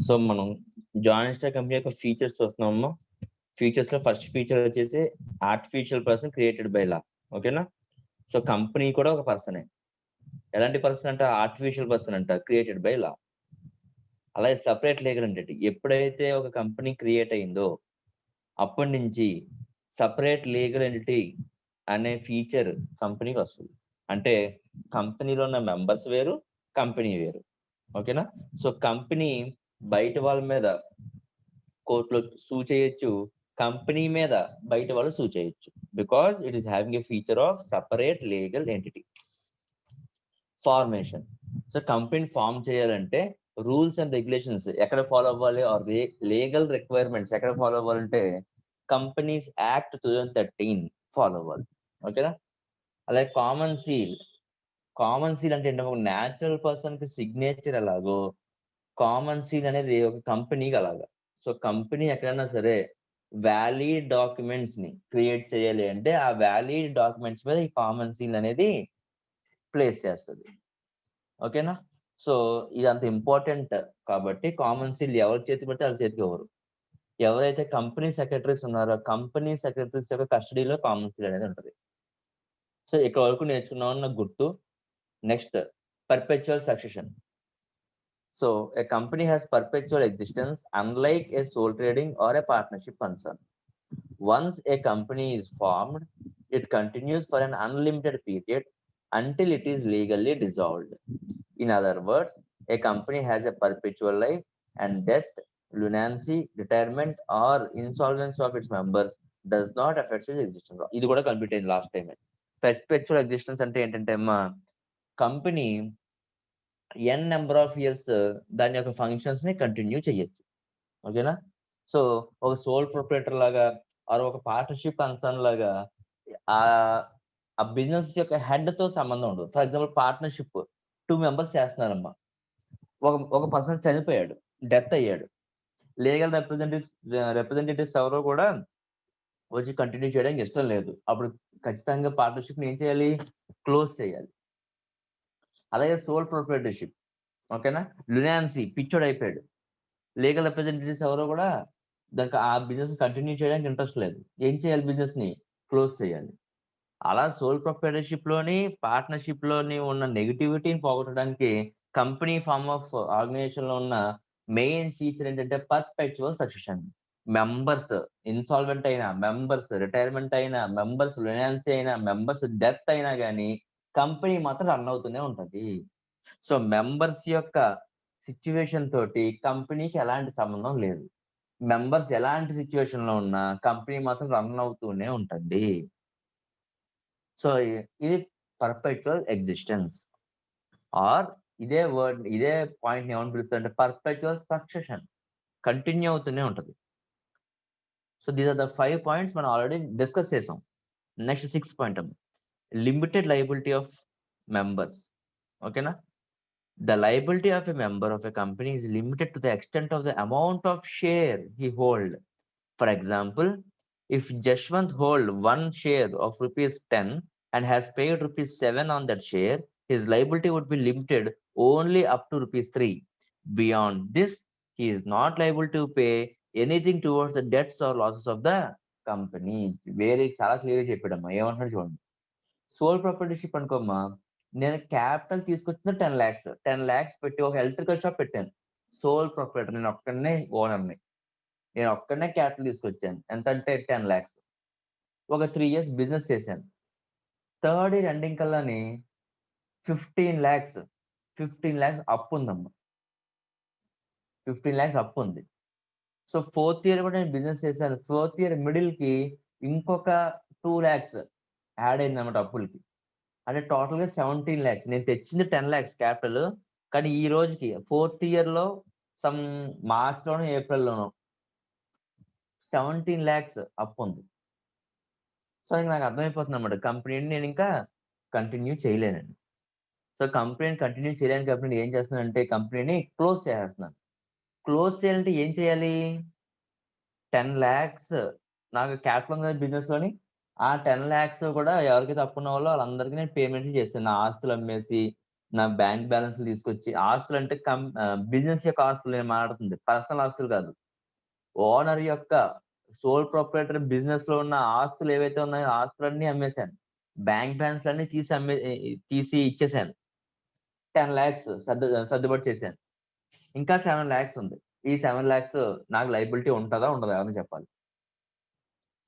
So మనం join star company యొక్క features చూస్తున్నాము. ఫీచర్స్ లో ఫస్ట్ ఫీచర్ వచ్చేసి artificial person created by law. ఓకేనా? సో కంపెనీ కూడా ఒక పర్సనే. ఎలాంటి పర్సన్ అంట? ఆర్టిఫిషియల్ పర్సన్ అంట, క్రియేటెడ్ బై లా. అలాగే సపరేట్ లీగల్ ఎంటిటీ. ఎప్పుడైతే ఒక కంపెనీ క్రియేట్ అయిందో అప్పటి నుంచి సపరేట్ లీగల్ ఎంటిటీ అనే ఫీచర్ కంపెనీకి వస్తుంది. అంటే కంపెనీలో ఉన్న మెంబర్స్ వేరు, కంపెనీ వేరు. ఓకేనా? సో కంపెనీ బయట వాళ్ళ మీద కోర్టులో సూ చేయొచ్చు, కంపెనీ మీద బయట వాళ్ళు సూ చేయొచ్చు. Because it is having a feature of separate legal entity. Formation. So company form చేయాలంటే రూల్స్ అండ్ రెగ్యులేషన్స్ ఎక్కడ ఫాలో అవ్వాలి, ఆర్ లీగల్ రిక్వైర్మెంట్స్ ఎక్కడ ఫాలో అవ్వాలంటే కంపెనీస్ యాక్ట్ 2013 ఫాలో అవ్వాలి. ఓకేనా? అలాగే కామన్ సీల్. కామన్ సీల్ అంటే ఏంటంటే ఒక న్యాచురల్ పర్సన్ కి సిగ్నేచర్ ఎలాగో కామన్ సీల్ అనేది ఒక కంపెనీకి అలాగా. సో కంపెనీ ఎక్కడైనా సరే వ్యాలిడ్ డాక్యుమెంట్స్ ని క్రియేట్ చేయాలి అంటే ఆ వ్యాలిడ్ డాక్యుమెంట్స్ మీద ఈ కామన్ సీల్ అనేది ప్లేస్ చేస్తుంది. ఓకేనా? సో ఇది అంత ఇంపార్టెంట్ కాబట్టి కామన్ సీల్ ఎవరి చేతికి పడితే వాళ్ళ చేతికి ఇవ్వరు. ఎవరైతే కంపెనీ సెక్రటరీస్ ఉన్నారో కంపెనీ సెక్రటరీస్ యొక్క కస్టడీలో కామన్ సీల్ అనేది ఉంటుంది. సో ఇక్కడ వరకు నేర్చుకున్నామని నాకు గుర్తు. Next, perpetual succession. So a company has perpetual existence unlike a sole trading or a partnership concern. Once a company is formed, it continues for an unlimited period until it is legally dissolved. In other words, a company has a perpetual life, and death, lunacy, retirement, or insolvency of its members does not affect its existence. ఇది కూడా complete అయింది last time. Perpetual existence అంటే ఏంటంటే అమ్మా, company n number of years దాని యొక్క functions ని continue చేయొచ్చు. ఓకేనా? సో ఒక సోల్ ప్రొప్రైటర్ లాగా ఆర్ ఒక పార్ట్నర్షిప్ కన్సర్న్ లాగా ఆ ఆ బిజినెస్ యొక్క హెడ్ తో సంబంధం ఉండదు. ఫర్ ఎగ్జాంపుల్ పార్ట్నర్షిప్ 2 మెంబర్స్ చేస్తున్నారమ్మా. ఒక పర్సన్ చనిపోయాడు, డెత్ అయ్యాడు. లీగల్ రిప్రజెంటేటివ్స్ ఎవరో కూడా వచ్చి కంటిన్యూ చేయడానికి ఇష్టం లేదు. అప్పుడు ఖచ్చితంగా పార్ట్నర్షిప్ ని ఏం చేయాలి? క్లోజ్ చేయాలి. అలాగే సోల్ ప్రొప్రైటర్షిప్. ఓకేనా? లునాన్సీ పిచ్చోడు అయిపోయాడు. లీగల్ రిప్రజెంటేటివ్స్ ఎవరో కూడా దానికి ఆ బిజినెస్ కంటిన్యూ చేయడానికి ఇంట్రెస్ట్ లేదు. ఏం చేయాలి? బిజినెస్ ని క్లోజ్ చేయాలి. అలా సోల్ ప్రొప్రైటర్షిప్ లోని పార్ట్నర్షిప్ లోని ఉన్న నెగటివిటీని పోగొట్టడానికి కంపెనీ ఫార్మ్ ఆఫ్ ఆర్గనైజేషన్ లో ఉన్న మెయిన్ ఫీచర్ ఏంటంటే పర్పెచువల్ సక్సెషన్. మెంబర్స్ ఇన్సాల్వెంట్ అయినా, మెంబర్స్ రిటైర్మెంట్ అయినా, మెంబర్స్ లునాన్సీ అయినా, మెంబర్స్ డెత్ అయినా కానీ కంపెనీ మాత్రం రన్ అవుతూనే ఉంటది. సో మెంబర్స్ యొక్క సిచ్యువేషన్ తోటి కంపెనీకి ఎలాంటి సంబంధం లేదు. మెంబర్స్ ఎలాంటి సిచ్యువేషన్ లో ఉన్నా కంపెనీ మాత్రం రన్ అవుతూనే ఉంటుంది. సో ఇది పర్పెచువల్ ఎగ్జిస్టెన్స్. ఆర్ ఇదే పాయింట్ ఏమని పిలుస్తారంటే పర్పెచువల్ సక్సెషన్. కంటిన్యూ అవుతూనే ఉంటది. So these are the 5 points మనం ఆల్రెడీ డిస్కస్ చేసాం. Next 6th point limited liability of members. ఓకేనా? The liability of a member of a company is limited to the extent of the amount of share he hold. For example, if Jashwant hold one share of rupees 10 and has paid rupees 7 on that share, his liability would be limited only up to rupees 3. Beyond this, he is not liable to pay anything towards the debts or losses of the company. వేరే చాలా clear చెప్పాడమ్మా. ఏమంటున్నాడు చూడండి. Soul ప్రాపర్టీషిప్ అనుకోమ్మా, నేను capital తీసుకొచ్చిన 10 lakhs. 10 lakhs పెట్టి ఒక electrical shop పెట్టాను. Soul proprietor, నేను ఒక్కడనే ఓనర్ని. నేను ఒక్కడనే క్యాపిటల్ తీసుకొచ్చాను. ఎంత అంటే 10 lakhs. ఒక 3 years బిజినెస్ చేశాను. థర్డ్ ఇయర్ ఎండింగ్ కల్లాని 15 lakhs అప్పు ఉందమ్మా. 15 lakhs అప్పు ఉంది. సో 4th year కూడా నేను బిజినెస్ చేశాను. 4th year మిడిల్ కి ఇంకొక 2 lakhs యాడ్ అయింది అన్నమాట అప్పులకి. అంటే టోటల్ గా 17 lakhs. నేను తెచ్చింది 10 lakhs క్యాపిటల్. కానీ ఈ రోజుకి 4th year లో సమ్ మార్చ్ లోనో ఏప్రిల్ లోనో 17 lakhs అప్పు ఉంది. సో నాకు అర్థమైపోతుంది అన్నమాట, కంపెనీని నేను ఇంకా కంటిన్యూ చేయలేనండి. సో కంపెనీని కంటిన్యూ చేయలేని కాబట్టి నేను ఏం చేస్తున్నానంటే కంపెనీని క్లోజ్ చేసేస్తున్నాను. క్లోజ్ చేయాలంటే ఏం చేయాలి? 10 lakhs నాకు క్యాపిటల్ ఉంది బిజినెస్ లోని. ఆ 10 lakhs కూడా ఎవరికైతే అప్పు ఉన్న వాళ్ళో వాళ్ళందరికీ నేను పేమెంట్ చేస్తాను. నా ఆస్తులు అమ్మేసి నా బ్యాంక్ బ్యాలెన్స్ తీసుకొచ్చి, ఆస్తులు అంటే బిజినెస్ యొక్క ఆస్తులు నేను మాట్లాడుతుంది, పర్సనల్ ఆస్తులు కాదు. ఓనర్ యొక్క సోల్ ప్రొప్రైటర్ బిజినెస్ లో ఉన్న ఆస్తులు ఏవైతే ఉన్నాయో ఆస్తులన్నీ అమ్మేశాను. బ్యాంక్ బ్యాలెన్స్ అన్ని తీసి ఇచ్చేసాను. 10 lakhs సర్దుబాటు చేశాను. ఇంకా 7 lakhs ఉంది. ఈ 7 lakhs నాకు లయబిలిటీ ఉంటదా? ఉండదా? ఎవరైనా చెప్పాలి.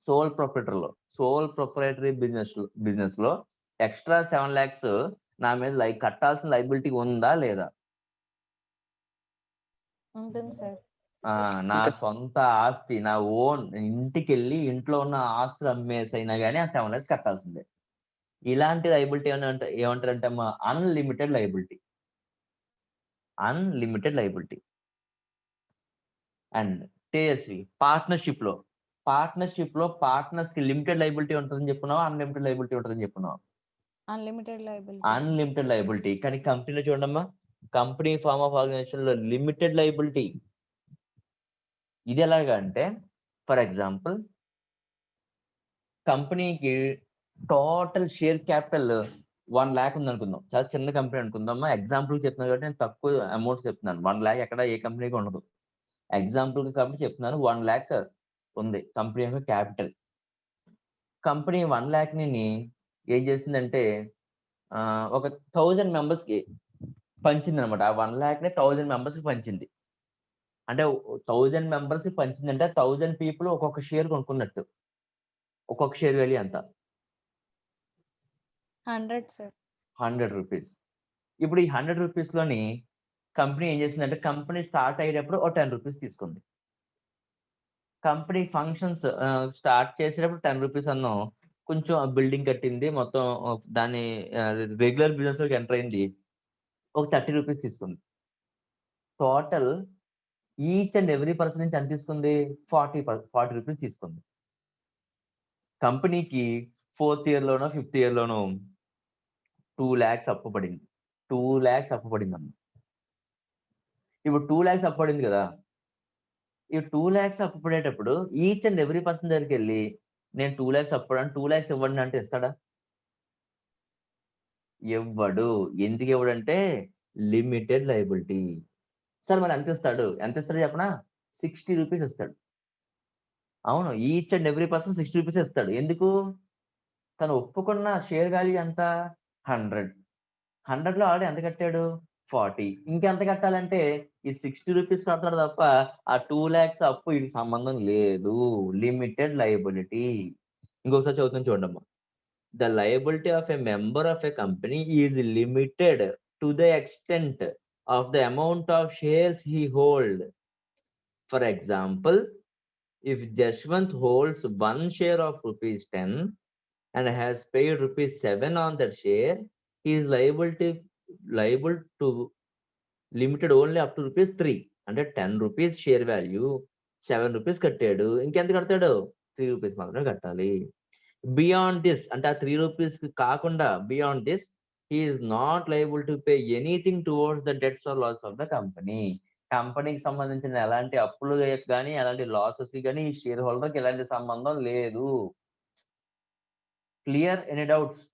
సోల్ ప్రొప్రైటరీ బిజినెస్ లో ఎక్స్ట్రా 7 lakhs నా మీద కట్టాల్సిన లయబిలిటీ ఉందా లేదా? ఉంటుంది సార్. నా సొంత ఆస్తి, నా ఓన్ ఇంటికెళ్ళి ఇంట్లో ఉన్న ఆస్తులు అమ్మేసైనా గానీ ఆ 7 lakhs కట్టాల్సిందే. ఇలాంటి లయబిలిటీ ఏమంటారంటే అమ్మా unlimited liability. And Tejaswi partnership లో పార్ట్నర్స్ కి లిమిటెడ్ లయబిలిటీ ఉంటుందని చెప్పుకున్నావా? అన్‌లిమిటెడ్ లయబిలిటీ ఉంటుందని చెప్పుకున్నావా? Unlimited liability. కానీ కంపెనీలో చూడండమ్మా, కంపెనీ ఫార్మ్ ఆఫ్ ఆర్గనైజేషన్ లో లిమిటెడ్ లయబిలిటీ. ఇది ఎలాగా అంటే, ఫర్ ఎగ్జాంపుల్ కంపెనీకి టోటల్ షేర్ క్యాపిటల్ 1 lakh ఉందనుకుందాం. చాలా చిన్న కంపెనీ అనుకుందామా. ఎగ్జాంపుల్ చెప్తున్నాను కాబట్టి నేను తక్కువ అమౌంట్ చెప్తున్నాను. 1 lakh ఎక్కడ ఏ కంపెనీకి ఉండదు. ఎగ్జాంపుల్ కాబట్టి చెప్తున్నాను. 1 lakh ఉంది కంపెనీ యొక్క క్యాపిటల్. కంపెనీ 1 lakh ఏం చేసిందంటే ఒక 1000 మెంబర్స్ కి పంచిందనమాట. ఆ 1 lakh 1000 మెంబర్స్ కి పంచింది. అంటే 1000 మెంబర్స్ కి పంచిందంటే 1000 పీపుల్ ఒక్కొక్క షేర్ కొనుక్కున్నట్టు. ఒక్కొక్క షేర్ వాల్యూ ఎంత? 100 సార్. 100 రూపీస్. ఇప్పుడు ఈ 100 రూపీస్ లోని కంపెనీ ఏం చేసిందంటే, కంపెనీ స్టార్ట్ అయ్యేటప్పుడు ఒక 10 రూపీస్ తీసుకుంది. కంపెనీ ఫంక్షన్స్ స్టార్ట్ చేసేటప్పుడు 10 రూపీస్ అన్నాం. కొంచెం బిల్డింగ్ కట్టింది. మొత్తం దాని రెగ్యులర్ బిజినెస్ లోకి ఎంటర్ అయింది. ఒక 30 రూపీస్ తీసుకుంది. Total each and every person నుంచి ఎంత తీసుకుంది? 40 రూపీస్ తీసుకుంది. కంపెనీకి 4th year లోనో 5th year లోనో 2 lakhs అప్పు పడింది. 2 lakhs అప్పు పడిందమ్మ. ఇప్పుడు 2 lakhs అప్పు పడింది కదా. ఈ 2 lakhs అప్పు పడేటప్పుడు ఈచ్ అండ్ ఎవ్రీ పర్సన్ దగ్గరికి వెళ్ళి నేను 2 lakhs అప్పు పడాను, 2 lakhs ఇవ్వండి అంటే ఇస్తాడా? ఇవ్వడు. ఎందుకు ఇవ్వడంటే లిమిటెడ్ లయబిలిటీ. సార్ మరి ఎంత ఇస్తాడో చెప్పనా? 60 రూపీస్ ఇస్తాడు. అవును, each and every person 60 rupees ఇస్తాడు. ఎందుకు? తను ఒప్పుకున్న షేర్ వాల్యూ ఎంత? 100. 100లో ఆల్రెడీ ఎంత కట్టాడు? 40. ఇంకెంత కట్టాలంటే ఈ 60 రూపీస్ కడతాడు తప్ప ఆ 2 lakhs అప్పు ఇది సంబంధం లేదు. Limited liability. ఇంకొకసారి చదువుతాను చూడండమ్మా. The liability of a member of a company is limited to the extent of the amount of shares he holds. For example, if Jashwant holds 1 share of rupees 10 and has paid rupees 7 on that share, he is liable to limited only up to rupees 3. అంటే 10 rupees share value, 7 rupees కట్టాడు. ఇంకెంత కడతాడు? 3 rupees మాత్రమే కట్టాలి. Beyond this అంటే ఆ 3 rupees కాకుండా beyond this he is not liable to pay anything towards the debts or loss of the company. కంపెనీకి సంబంధించిన ఎలాంటి అప్పులు కానీ ఎలాంటి లాసెస్ కానీ ఈ షేర్ హోల్డర్ కి ఎలాంటి సంబంధం లేదు. క్లియర్? Any doubts?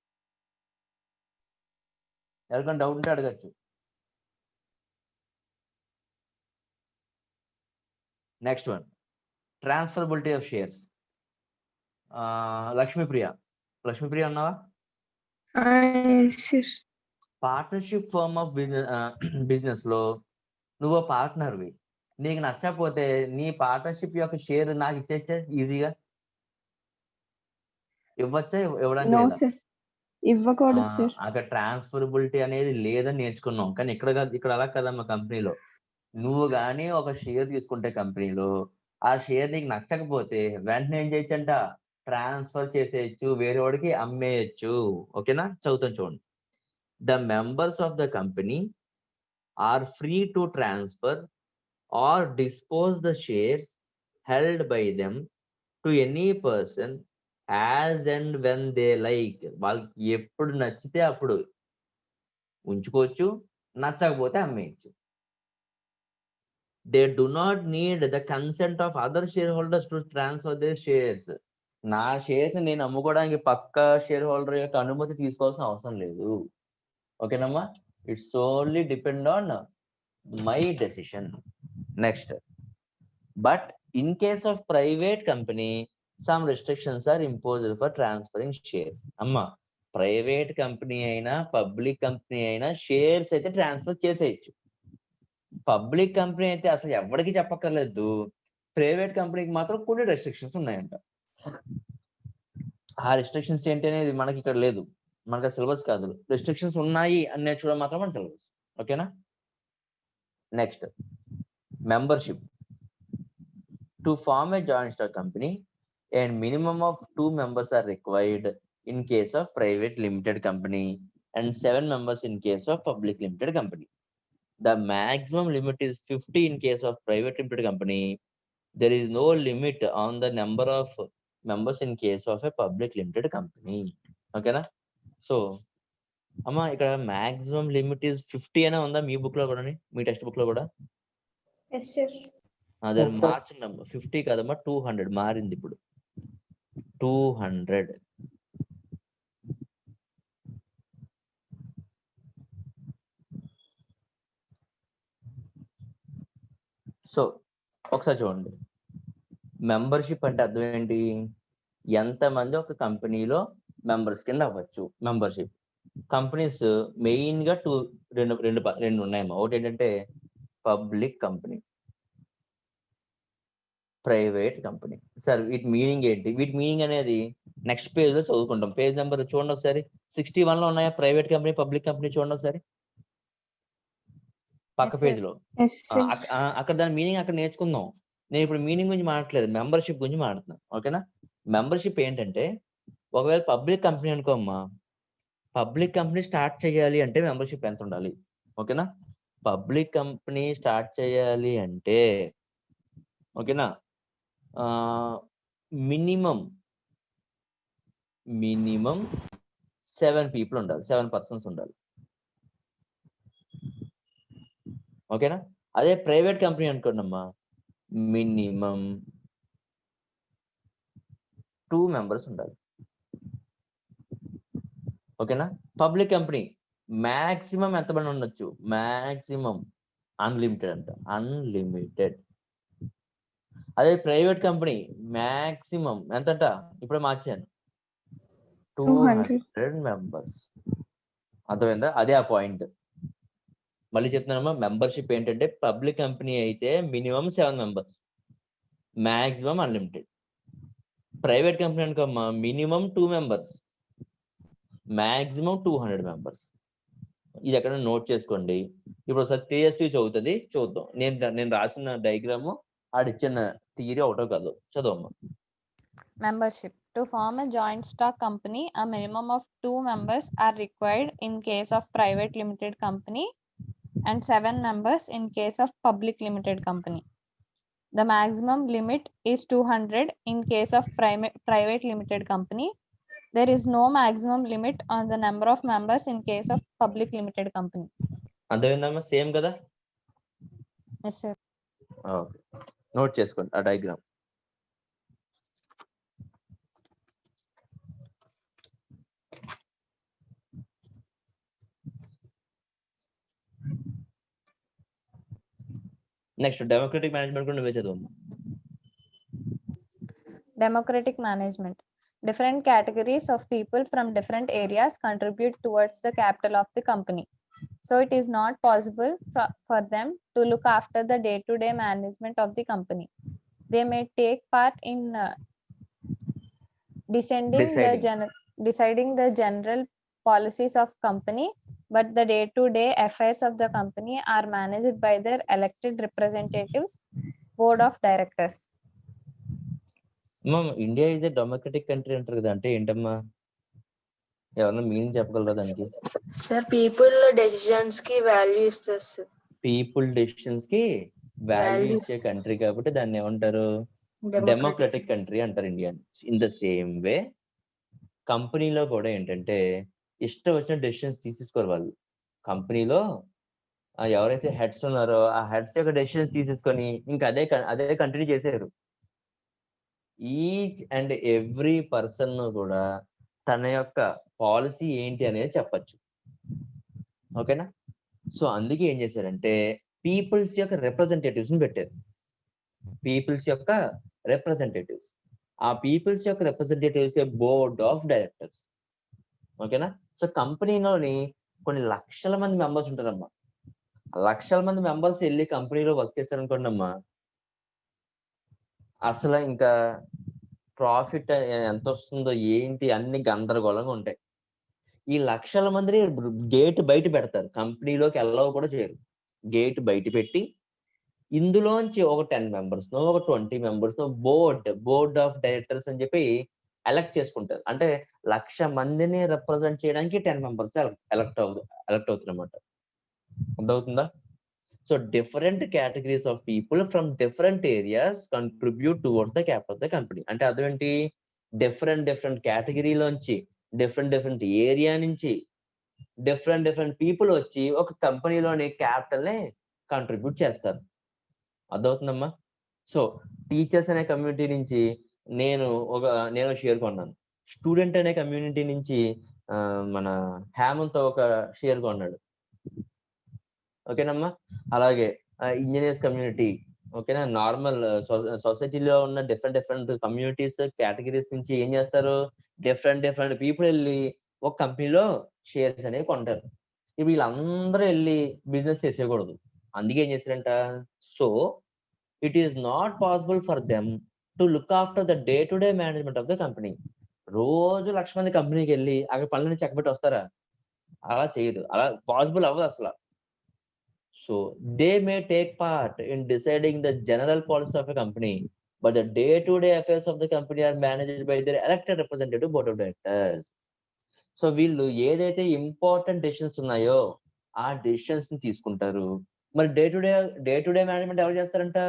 ఎవరికైనా డౌట్ ఉంటే అడగచ్చు. Next one, transferability of shares. Lakshmipriya ఉన్నావా? పార్ట్నర్షిప్ ఫర్మ్ ఆఫ్ బిజినెస్ లో నువ్వు పార్ట్నర్వి. నీకు నచ్చకపోతే నీ పార్ట్నర్షిప్ యొక్క షేర్ నాకు ఇచ్చేచ్చా? ఈజీగా ఇవ్వచ్చా? ఇవ్వడానికి లేదా? ఇవ్వకూడదు సార్. అక్కడ ట్రాన్స్ఫరబిలిటీ అనేది లేదని నేర్చుకున్నాం. కానీ ఇక్కడ అలా కదమ్మా. కంపెనీలో నువ్వు కానీ ఒక షేర్ తీసుకుంటే కంపెనీలో ఆ షేర్ నీకు నచ్చకపోతే వెంటనే ఏం చేయొచ్చంట? ట్రాన్స్ఫర్ చేసేయచ్చు, వేరే వాడికి అమ్మేయచ్చు. ఓకేనా? చదువుతాను చూడండి. The members of the company are free to transfer or dispose the shares held by them to any person as and when they like. వాళ్ళకి ఎప్పుడు నచ్చితే అప్పుడు ఉంచుకోవచ్చు, నచ్చకపోతే అమ్మేయచ్చు. They do not need the consent of other shareholders to transfer their shares. నా shares నేను అమ్ముకోవడానికి పక్క షేర్ హోల్డర్ యొక్క అనుమతి తీసుకోవాల్సిన అవసరం లేదు. ఓకేనమ్మా? It's solely depend on my decision. Next, but in case of private company, some restrictions are imposed for transferring shares. అమ్మా ప్రైవేట్ కంపెనీ అయినా పబ్లిక్ కంపెనీ అయినా షేర్స్ అయితే ట్రాన్స్ఫర్ చేసేయచ్చు. పబ్లిక్ కంపెనీ అయితే అసలు ఎవరికి చెప్పక్కర్లేదు, ప్రైవేట్ కంపెనీకి మాత్రం కొన్ని రెస్ట్రిక్షన్స్ ఉన్నాయంట. ఆ రెస్ట్రిక్షన్స్ ఏంటి అనేది మనకి ఇక్కడ లేదు, మనకి సిలబస్ కాదు. రెస్ట్రిక్షన్స్ ఉన్నాయి అని నేర్చుకోవడం మాత్రం మన సిలబస్. ఓకేనా? Next, membership. To form a joint stock company and minimum of 2 members are required in case of private limited company and 7 members in case of public limited company. The maximum limit is 50 in case of private limited company. There is no limit on the number of members in case of a public limited company. Okay na? So amma ikkada maximum limit is 50 ana unda me book లో కూడా, మీ text book లో కూడా? Yes, sir. అదే మార్చిందమ్మ. 50 కాదమ్మా, 200 మారింది ఇప్పుడు. 200. So ఒకసారి చూడండి, మెంబర్షిప్ అంటే అర్థం ఏంటి? ఎంతమంది ఒక కంపెనీలో మెంబర్స్ కింద అవ్వచ్చు. మెంబర్షిప్ కంపెనీస్ మెయిన్ గా రెండు ఉన్నాయమ్మా. ఒకటి ఏంటంటే public company, private company. Sir వీటి మీనింగ్ ఏంటి? వీటి మీనింగ్ అనేది నెక్స్ట్ పేజ్ లో చదువుకుంటాం. పేజ్ నెంబర్ చూడండి ఒకసారి. 61 లో ఉన్నాయా ప్రైవేట్ కంపెనీ పబ్లిక్ కంపెనీ? చూడండి ఒకసారి పక్క పేజ్ లో. అక్కడ దాని మీనింగ్ అక్కడ నేర్చుకుందాం. నేను ఇప్పుడు మీనింగ్ గురించి మాట్లాడలేదు, మెంబర్షిప్ గురించి మాట్లాడుతున్నాను. ఓకేనా? మెంబర్షిప్ ఏంటంటే, ఒకవేళ పబ్లిక్ కంపెనీ అనుకోమ్మా, పబ్లిక్ కంపెనీ స్టార్ట్ చేయాలి అంటే మెంబర్షిప్ ఎంత ఉండాలి? ఓకేనా? పబ్లిక్ కంపెనీ స్టార్ట్ చేయాలి అంటే ఓకేనా, మినిమం 7 people ఉండాలి, 7 persons ఉండాలి. ఓకేనా? అదే ప్రైవేట్ కంపెనీ అనుకోండమ్మా, మినిమం 2 members ఉండాలి. ఓకేనా? పబ్లిక్ కంపెనీ మాక్సిమం ఎంతమంది ఉండొచ్చు? మాక్సిమం అన్లిమిటెడ్ అంట, అన్లిమిటెడ్. అదే ప్రైవేట్ కంపెనీ మాక్సిమం ఎంతంట? ఇప్పుడే మార్చాను, 200 members. అర్థమైందా? అదే ఆ పాయింట్. మళ్ళీ చెప్తున్నానమ్మా, మెంబర్షిప్ ఏంటంటే పబ్లిక్ కంపెనీ అయితే minimum 7 members, maximum unlimited. Private company అనుకోమ్మా, మినిమం 2 members, మాక్సిమం 200 members. ఇది ఎక్కడ నోట్ చేసుకోండి. ఇప్పుడు ఒకసారి TSV చదువుతుంది, చూద్దాం. నేను రాసిన డయాగ్రాము ఆడిచ్చిన థియరీ ఒకటో కాదు, చదవమ్మా. Membership. To form a joint stock company, a minimum of 2 members are required in case of private limited company and 7 members in case of public limited company. The maximum limit is 200 in case of private limited company. There is no maximum limit on the number of members in case of public limited company. అర్థమైందమ్మా? Same కదా? Yes, sir. Okay, note చేసుకోండి ఆ diagram. Next, democratic management కూడా నువ్వే చదవమ్మా. Democratic management. Different categories of people from different areas contribute towards the capital of the company. So it is not possible for them to look after the day-to-day management of the company. They may take part in deciding the general policies of company, but the day-to-day affairs of the company are managed by their elected representatives, board of directors. India is a democratic country అంటారు కదా, అంటే ఏంటమ్మా? ఎవరన్నా meaning చెప్పగలరా దానికి? Sir, people decisions కి value ఇస్తారు sir. People decisions కి వాల్యూ ఇచ్చే కంట్రీ కాబట్టి దాన్ని ఏమంటారు? డెమోక్రటిక్ కంట్రీ అంటారు India. In the same way కంపెనీలో కూడా ఏంటంటే ఇష్టం వచ్చిన డెసిషన్స్ తీసేసుకోరు వాళ్ళు. కంపెనీలో ఎవరైతే హెడ్స్ ఉన్నారో ఆ హెడ్స్ యొక్క డెసిషన్స్ తీసేసుకొని ఇంకా అదే కంటిన్యూ చేశారు. ఈచ్ అండ్ ఎవ్రీ పర్సన్ కూడా తన యొక్క పాలసీ ఏంటి అనేది చెప్పచ్చు. ఓకేనా? సో అందుకే ఏం చేశారంటే పీపుల్స్ యొక్క రిప్రజెంటేటివ్స్ పెట్టారు. పీపుల్స్ యొక్క రిప్రజెంటేటివ్స్. ఆ పీపుల్స్ యొక్క రిప్రజెంటేటివ్స్ బోర్డ్ ఆఫ్ డైరెక్టర్స్. ఓకేనా? సో కంపెనీలోని కొన్ని లక్షల మంది మెంబర్స్ ఉంటారమ్మా. లక్షల మంది మెంబర్స్ వెళ్ళి కంపెనీలో వర్క్ చేశారనుకోండి అమ్మా, అసలు ఇంకా ప్రాఫిట్ ఎంత వస్తుందో ఏంటి అన్ని గందరగోళంగా ఉంటాయి. ఈ లక్షల మందిని గేట్ బయట పెడతారు, కంపెనీలోకి ఎల్లవ కూడా చేయరు. గేట్ బయట పెట్టి ఇందులోంచి ఒక 10 మెంబర్స్ ఒక 20 మెంబర్స్ బోర్డ్ ఆఫ్ డైరెక్టర్స్ అని చెప్పి ఎలక్ట్ చేసుకుంటారు. అంటే 1,00,000 మందిని రిప్రజెంట్ చేయడానికి 10 మెంబర్స్ ఎలక్ట్ అవుతారన్నమాట. అర్థమవుతుందా? So different categories of people from different areas contribute towards the capital of the company. అంటే అర్థం ఏంటి? డిఫరెంట్ కేటగిరీలోంచి డిఫరెంట్ ఏరియా నుంచి డిఫరెంట్ పీపుల్ వచ్చి ఒక కంపెనీలోని క్యాపిటల్ ని కంట్రిబ్యూట్ చేస్తారు. అర్థమవుతుందమ్మా? సో టీచర్స్ అనే కమ్యూనిటీ నుంచి నేను షేర్ కొన్నాను. స్టూడెంట్ అనే కమ్యూనిటీ నుంచి మన హేమంత్ ఒక షేర్ కొన్నాడు. ఓకేనమ్మా? అలాగే ఇంజనీర్స్ కమ్యూనిటీ, ఓకేనా, నార్మల్ సొసైటీలో ఉన్న డిఫరెంట్ కమ్యూనిటీస్ కేటగిరీస్ నుంచి ఏం చేస్తారు, డిఫరెంట్ పీపుల్ వెళ్ళి ఒక కంపెనీలో షేర్స్ అనేవి కొంటారు. ఇప్పుడు వీళ్ళందరూ వెళ్ళి బిజినెస్ చేసేయకూడదు. అందుకే ఏం చేశారంట, so it is not possible for them to look after the day to day management of the company. రోజు 1,00,000 మంది కంపెనీకి వెళ్ళి అక్కడ పనులని చెక్కబెట్టి వస్తారా? అలా చేయదు, అలా పాసిబుల్ అవ్వదు అసలు. So they may take part in deciding the general policy of a company, but the day-to-day affairs of the company are managed by their elected representative board of directors. So వీళ్ళు ఏదైతే important decisions ఉన్నాయో ఆ decisions ని తీసుకుంటారు. మరి day to day management ఎవరు చేస్తారంట?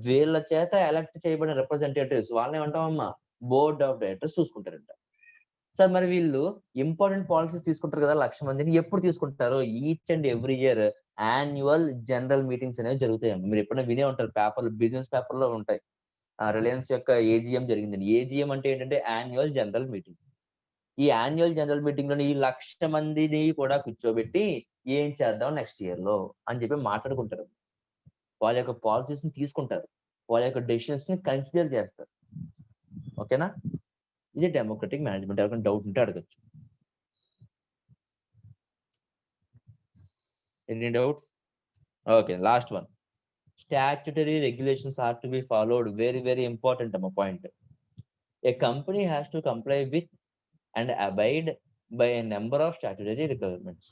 వీళ్ళ చేత ఎలక్ట్ చేయబడిన రిప్రజెంటేటివ్స్, వాళ్ళని ఏమంటామమ్మా, బోర్డ్ ఆఫ్ డైరెక్టర్స్ చూసుకుంటారంట. సార్ మరి వీళ్ళు ఇంపార్టెంట్ పాలసీస్ తీసుకుంటారు కదా 1,00,000 మందిని, ఎప్పుడు తీసుకుంటారు? Each and every year annual general meetings అనేవి జరుగుతాయండి. మీరు ఎప్పుడైనా వినే ఉంటారు, పేపర్లు, బిజినెస్ పేపర్లో ఉంటాయి. రిలయన్స్ యొక్క ఏజిఎం జరిగిందండి. ఏజిఎం అంటే ఏంటంటే యాన్యువల్ జనరల్ మీటింగ్. ఈ యాన్యువల్ జనరల్ మీటింగ్ లో ఈ 1,00,000 మందిని కూడా కూర్చోబెట్టి ఏం చేద్దాం నెక్స్ట్ ఇయర్ లో అని చెప్పి మాట్లాడుకుంటారు. వాళ్ళ యొక్క పాలసీస్ ని తీసుకుంటారు, వాళ్ళ యొక్క డెసిషన్స్ ని కన్సిడర్ చేస్తారు. ఓకేనా? ఇది డెమోక్రటిక్ మేనేజ్మెంట్. ఎవరికైనా డౌట్ ఉంటే అడగచ్చు. Any doubts? Okay, last one. Statutory regulations are to be followed. Very important point. A company has to comply with and abide by a number of statutory requirements.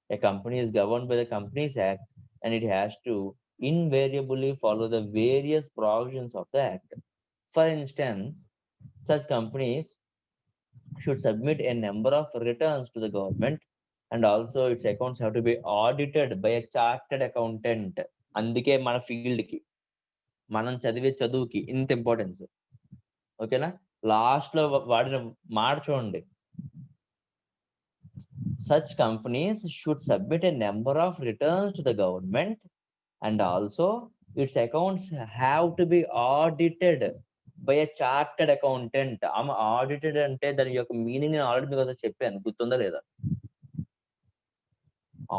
A company is governed by the Companies Act and it has to invariably follow the various provisions of the Act. For instance, such companies should submit a number of returns to the government, and also its accounts have to be audited by a chartered accountant. అందుకే మన field కి, మనం చదివే చదువుకి ఇంత importance. ఓకేనా? Last లో వాడిన మాట చూడండి, such companies should submit a number of returns to the government and also it's accounts have to be audited by a chartered accountant. ఆమె ఆడిటెడ్ అంటే దాని యొక్క మీనింగ్ నేను ఆల్రెడీ మీకు చెప్పాను, గుర్తుందా లేదా?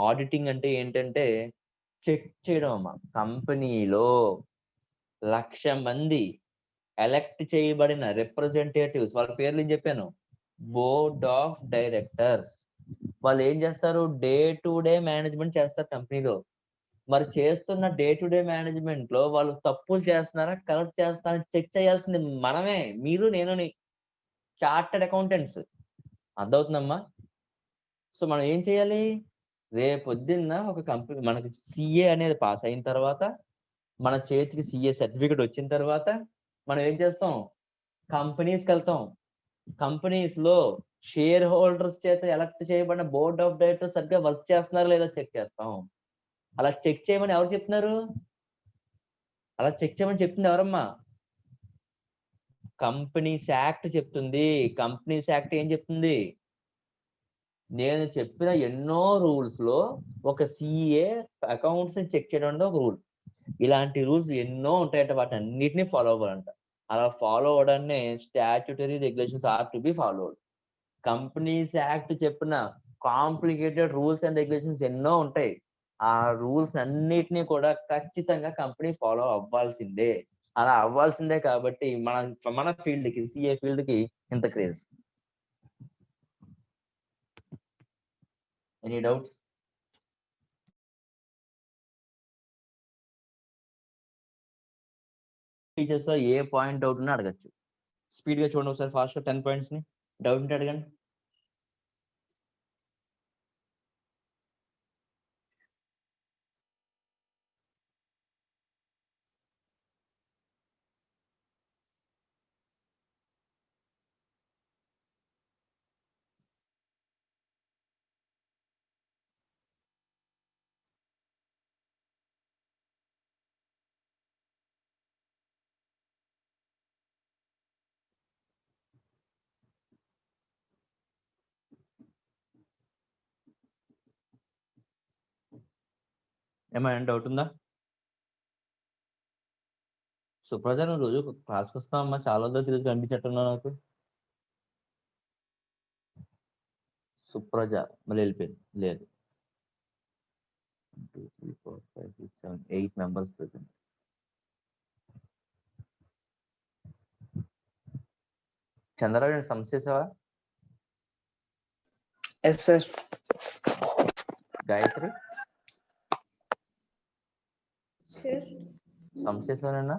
ఆడిటింగ్ అంటే ఏంటంటే చెక్ చేయడం అమ్మ. కంపెనీలో 1,00,000 మంది ఎలక్ట్ చేయబడిన రిప్రజెంటేటివ్స్, వాళ్ళ పేర్లు ఏం చెప్పాను, బోర్డ్ ఆఫ్ డైరెక్టర్స్. వాళ్ళు ఏం చేస్తారు? డే టు డే మేనేజ్మెంట్ చేస్తారు కంపెనీలో. మరి చేస్తున్న డే టు డే మేనేజ్మెంట్ లో వాళ్ళు తప్పులు చేస్తున్నారా, కరెక్ట్ చేస్తున్నారా చెక్ చేయాల్సింది మనమే, మీరు, నేను, చార్టెడ్ అకౌంటెంట్స్. అర్థమవుతుందమ్మా? సో మనం ఏం చేయాలి? రేపొద్దున్న ఒక కంపెనీ మనకి సిఏ అనేది పాస్ అయిన తర్వాత, మన చేతికి సిఏ సర్టిఫికేట్ వచ్చిన తర్వాత మనం ఏం చేస్తాం? కంపెనీస్కి వెళ్తాం. కంపెనీస్ లో షేర్ హోల్డర్స్ చేత ఎలక్ట్ చేయబడిన బోర్డ్ ఆఫ్ డైరెక్టర్స్ సరిగ్గా వర్క్ చేస్తున్నారా లేదా చెక్ చేస్తాం. అలా చెక్ చేయమని ఎవరు చెప్తున్నారు? అలా చెక్ చేయమని చెప్తుంది ఎవరమ్మా? కంపెనీస్ యాక్ట్ చెప్తుంది. కంపెనీస్ యాక్ట్ ఏం చెప్తుంది? నేను చెప్పిన ఎన్నో రూల్స్ లో ఒక సిఏ అకౌంట్స్ ని చెక్ చేయడం అనేది ఒక రూల్. ఇలాంటి రూల్స్ ఎన్నో ఉంటాయంట, వాటి అన్నిటిని ఫాలో అవ్వాలంట. అలా ఫాలో అవడాన్ని statutory regulations are to be followed. Companies act చెప్పిన కాంప్లికేటెడ్ రూల్స్ అండ్ రెగ్యులేషన్స్ ఎన్నో ఉంటాయి, ఆ రూల్స్ అన్నిటినీ కూడా ఖచ్చితంగా కంపెనీ ఫాలో అవ్వాల్సిందే. అలా అవ్వాల్సిందే కాబట్టి మన ఫీల్డ్ కి సిఏ ఫీల్డ్ కి ఇంత క్రేజ్. Any doubts? టీచర్స్ లో ఏ పాయింట్ డౌట్ ఉన్నా అడగచ్చు. స్పీడ్ గా చూడండి ఒకసారి, ఫాస్ట్ గా 10 పాయింట్స్ ని. డౌట్ ఉంటే అడగండి. ఏమైనా డౌట్ ఉందా? సుప్రజ, నువ్వు రోజు క్లాస్కి వస్తావమ్మా, చాలా రోజులు తిరిగి కనిపించట్టున్నావు నాకు. సుప్రజ మళ్ళీ వెళ్ళిపోయింది. లేదు, 1 2 3 4 5 6 7 8 మెంబర్స్ ప్రెసెంట్. చంద్రరావు సమ్ చేసావా? Yes sir. Gayatri sir sum చేసావా?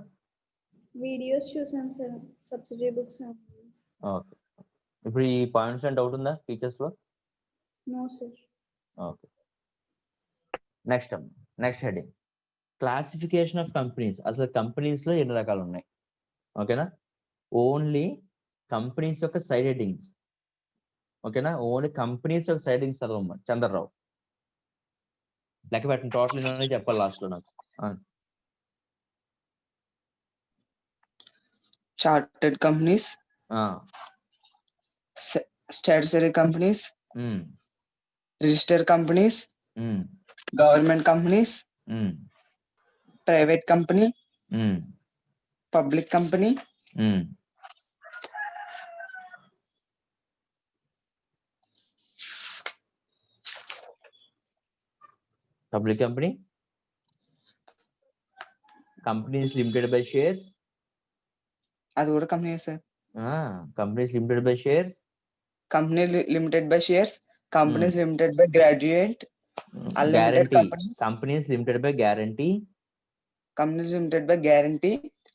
వీడియోస్ చూసాను సార్, సబ్సిడీ బుక్స్. ఓకే, ఇప్పుడు ఈ పాయింట్స్ డౌట్ ఉందా టీచర్స్ లో? No sir. Okay, next heading, classification of companies. అసలు కంపెనీస్ లో ఎన్ని రకాలు ఉన్నాయి? ఓకేనా, ఓన్లీ కంపెనీస్ యొక్క సైడ్ హెడింగ్స్. ఓకేనా, ఓన్లీ కంపెనీస్ యొక్క సైడ్ హెడింగ్స్ చదవమ్మా చంద్రరావు. లెక్క పెట్టండి, టోటల్ ఎన్ని చెప్పాలి లాస్ట్ లో నాకు. Chartered companies, statutory companies, register companies, government companies, private company, public company, public company, companies limited by shares. అది కూడా company sir. Companies limited by shares, company limited by shares, companies limited by graduate, unlimited companies, companies limited by guarantee, companies limited by guarantee,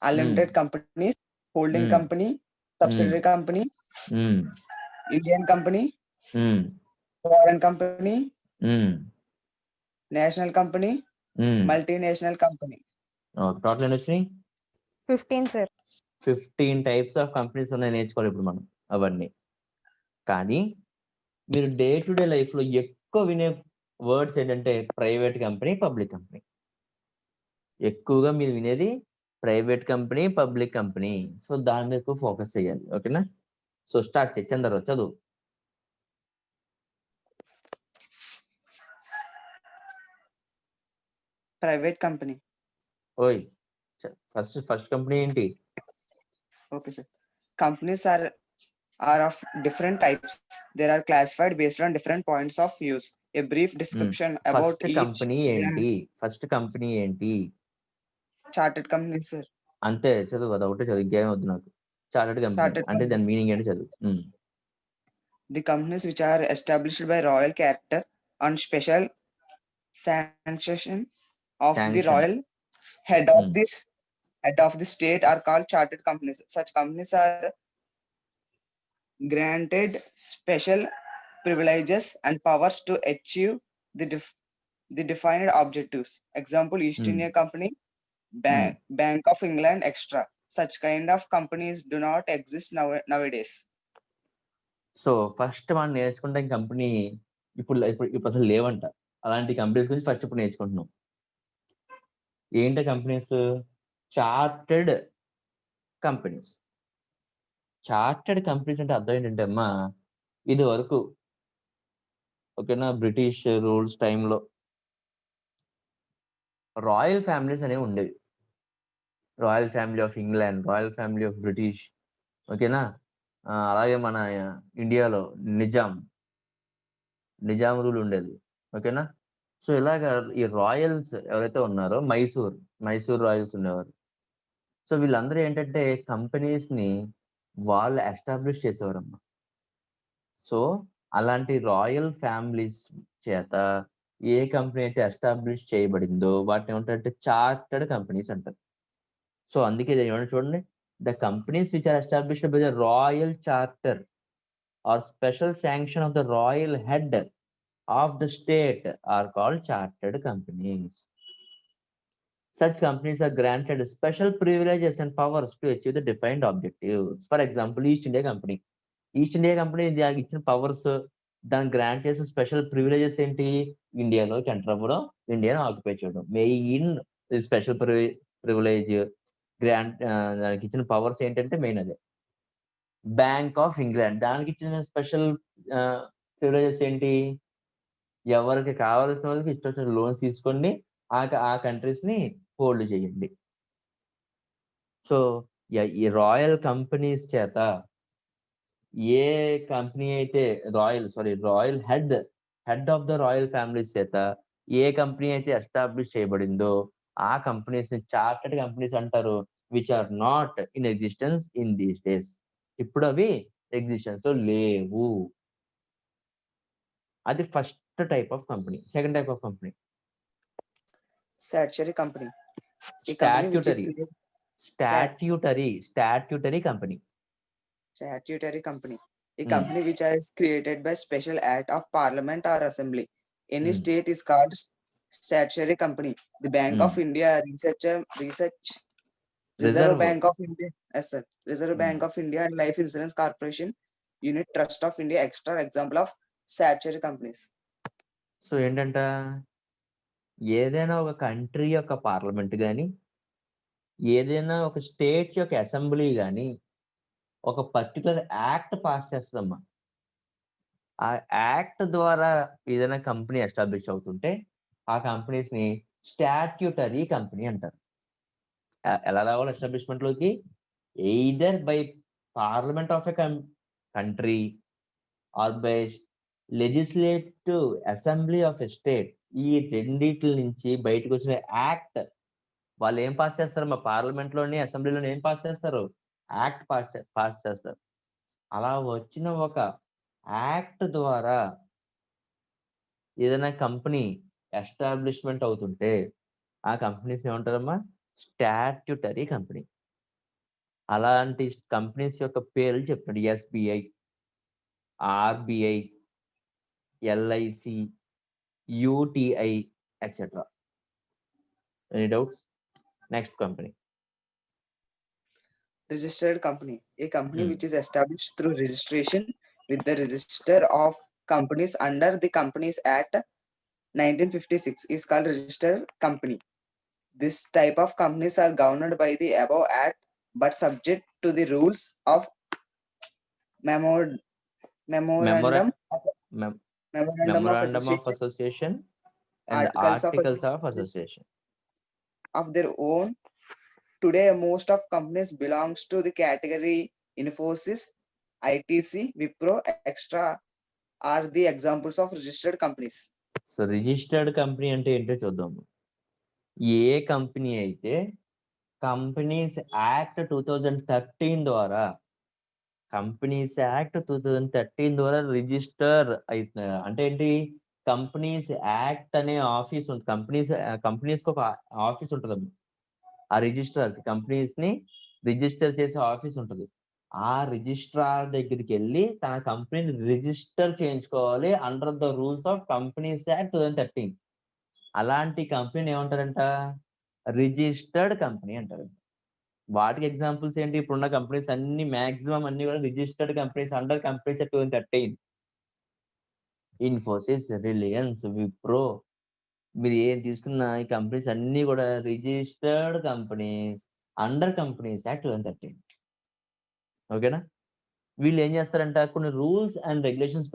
unlimited companies, holding company, subsidiary company, Indian company, foreign company, national company, multinational company. Total ఎన్ని వచ్చినాయి? 15 sir. 15 types of companies ఉన్నాయి, నేర్చుకోవాలి ఇప్పుడు మనం అవన్నీ. కానీ మీరు day to day life లో ఎక్కువ వినే వర్డ్స్ ఏంటంటే ప్రైవేట్ కంపెనీ, పబ్లిక్ కంపెనీ. ఎక్కువగా మీరు వినేది private company, public company. So దాని మీద ఎక్కువ ఫోకస్ చేయాలి. ఓకేనా, సో స్టార్ట్ చేయి చంద్రరావు, చదువు. Private company. ఓయ్, ఫస్ట్ కంపెనీ ఏంటి? Okay, sir. Companies are of different types. They are classified based on different points of views. A brief description about first each. Company ఏంటి? ఫస్ట్ కంపెనీ ఏంటి? Chartered company, sir. అంతే, చదువు. అది ఒకటే చదువు, ఇంకేం వద్దు నాకు. చార్టెడ్ కంపెనీ అంటే దాని మీనింగ్ ఏంటి చదువు. The companies which are established by royal character on special sanction of the royal head of the state are called chartered companies. Such companies are granted special privileges and powers to achieve the defined objectives. Example, East India Company, Bank of England, extra. Such kind of companies do not exist nowadays. So first మనం నేర్చుకుంటే company ఇప్పుడు అసలు లేవంట. అలాంటి companies గురించి first ఇప్పుడు నేర్చుకుంటున్నాం. ఏంటి companies? Chartered companies. Chartered companies అంటే అర్థం ఏంటంటే అమ్మా, ఇది వరకు ఓకేనా, బ్రిటిష్ రూల్స్ టైంలో రాయల్ ఫ్యామిలీస్ అనేవి ఉండేవి. Royal family of England, royal family of British. ఓకేనా, అలాగే మన ఇండియాలో నిజాం రూల్ ఉండేది. ఓకేనా, సో ఇలాగా ఈ రాయల్స్ ఎవరైతే ఉన్నారో మైసూర్ రాయల్స్ ఉండేవారు. సో వీళ్ళందరూ ఏంటంటే కంపెనీస్ ని వాళ్ళు ఎస్టాబ్లిష్ చేసేవారమ్మా. సో అలాంటి రాయల్ ఫ్యామిలీస్ చేత ఏ కంపెనీ అయితే ఎస్టాబ్లిష్ చేయబడిందో వాటిని ఏమంటారంటే చార్టర్డ్ కంపెనీస్ అంటారు. సో అందుకే ఇది ఏమన్నా చూడండి, the companies which are established by the royal charter or special sanction of the royal head of the state are called chartered companies. Such companies are granted special privileges and powers to achieve the defined objectives. For example, East India Company. East India company దానికి ఇచ్చిన powers, దానికి grant చేసిన special privileges ఏంటి? ఇండియాలోకి enter అవ్వడం, ఇండియాను occupy చేయడం. Main special privilege grant, దానికి ఇచ్చిన పవర్స్ ఏంటంటే మెయిన్ అదే. బ్యాంక్ ఆఫ్ ఇంగ్లాండ్ దానికి ఇచ్చిన స్పెషల్ ప్రివిలేజెస్ ఏంటి? ఎవరికి కావాల్సిన వాళ్ళకి ఇష్టం వచ్చిన లోన్స్ తీసుకోండి, ఆ కంట్రీస్ ని హోల్డ్ చేయండి. సో ఈ రాయల్ కంపెనీస్ చేత ఏ కంపెనీ అయితే royal head of the royal families చేత ఏ కంపెనీ అయితే ఎస్టాబ్లిష్ చేయబడిందో ఆ కంపెనీస్ ని చార్టెడ్ కంపెనీస్ అంటారు, which are not in existence in these days. ఇప్పుడు అవి ఎగ్జిస్టెన్స్ లో లేవు. అది first type of company. Second type of company Statutory company. A company which is created- స్టాట్యూటరీ కంపెనీ. Statutory company. A company which is created by special act of parliament or assembly. Any state is called statutory company. The Bank of India, Reserve Bank of India, yes sir, Reserve Bank of India and Life Insurance Corporation, Unit Trust of India, extra example of statutory companies. So ఏంటంట, ఏదైనా ఒక country యొక్క parliament కానీ, ఏదైనా ఒక state యొక్క assembly కానీ ఒక పర్టికులర్ యాక్ట్ పాస్ చేస్తుందమ్మా. ఆ యాక్ట్ ద్వారా ఏదైనా కంపెనీ ఎస్టాబ్లిష్ అవుతుంటే ఆ కంపెనీస్ ని స్టాట్యూటరీ కంపెనీ అంటారు. ఎలా రావాలి ఎస్టాబ్లిష్మెంట్ లోకి? Either by parliament of a country or by legislative assembly of a state. ఈ రెండిటి నుంచి బయటకు వచ్చిన యాక్ట్ వాళ్ళు ఏం పాస్ చేస్తారు? మా పార్లమెంట్ లోని అసెంబ్లీలోని ఏం పాస్ చేస్తారు? యాక్ట్ పాస్ చేస్తారు. అలా వచ్చిన ఒక యాక్ట్ ద్వారా ఏదైనా కంపెనీ ఎస్టాబ్లిష్మెంట్ అవుతుంటే ఆ కంపెనీస్ ఏమంటారమ్మా? Statutory company. అలాంటి కంపెనీస్ యొక్క పేర్లు చెప్పండి. SBI, RBI, LIC, UTI etcetera. Any doubts? Next company Registered company. A company which is established through registration with the Register of Companies under the Companies Act 1956 is called registered company. This type of companies are governed by the above act but subject to the rules of memorandum of association and articles of association of their own. Today, most of companies belongs to the category Infosys, ITC, Wipro, Extra are the examples of registered companies. So registered company అంటే ఏంటో చూద్దాం. ఏ company అయితే companies act 2013 ద్వారా register అవుతున్నాయి. అంటే ఏంటి? Companies act అనే office ఉంటుంది. కంపెనీస్ కి ఒక ఆఫీస్ ఉంటుంది. ఆ రిజిస్టర్ కంపెనీస్ ని రిజిస్టర్ చేసే ఆఫీస్ ఉంటుంది. ఆ రిజిస్ట్రార్ దగ్గరికి వెళ్ళి తన కంపెనీని రిజిస్టర్ చేయించుకోవాలి under the rules of companies act 2013. అలాంటి కంపెనీని ఏమంటారంట? రిజిస్టర్డ్ కంపెనీ అంటారు. వాటికి ఎగ్జాంపుల్స్ ఏంటి? ఇప్పుడున్న కంపెనీస్ అన్ని మాక్సిమం అన్ని కూడా registered companies under companies act 2013. Infosys, Reliance, Wipro, మీరు ఏం తీసుకున్న ఈ కంపెనీస్ అన్ని కూడా registered companies under companies act 2013. ఓకేనా? వీళ్ళు ఏం చేస్తారంట? కొన్ని రూల్స్ అండ్ రెగ్యులేషన్స్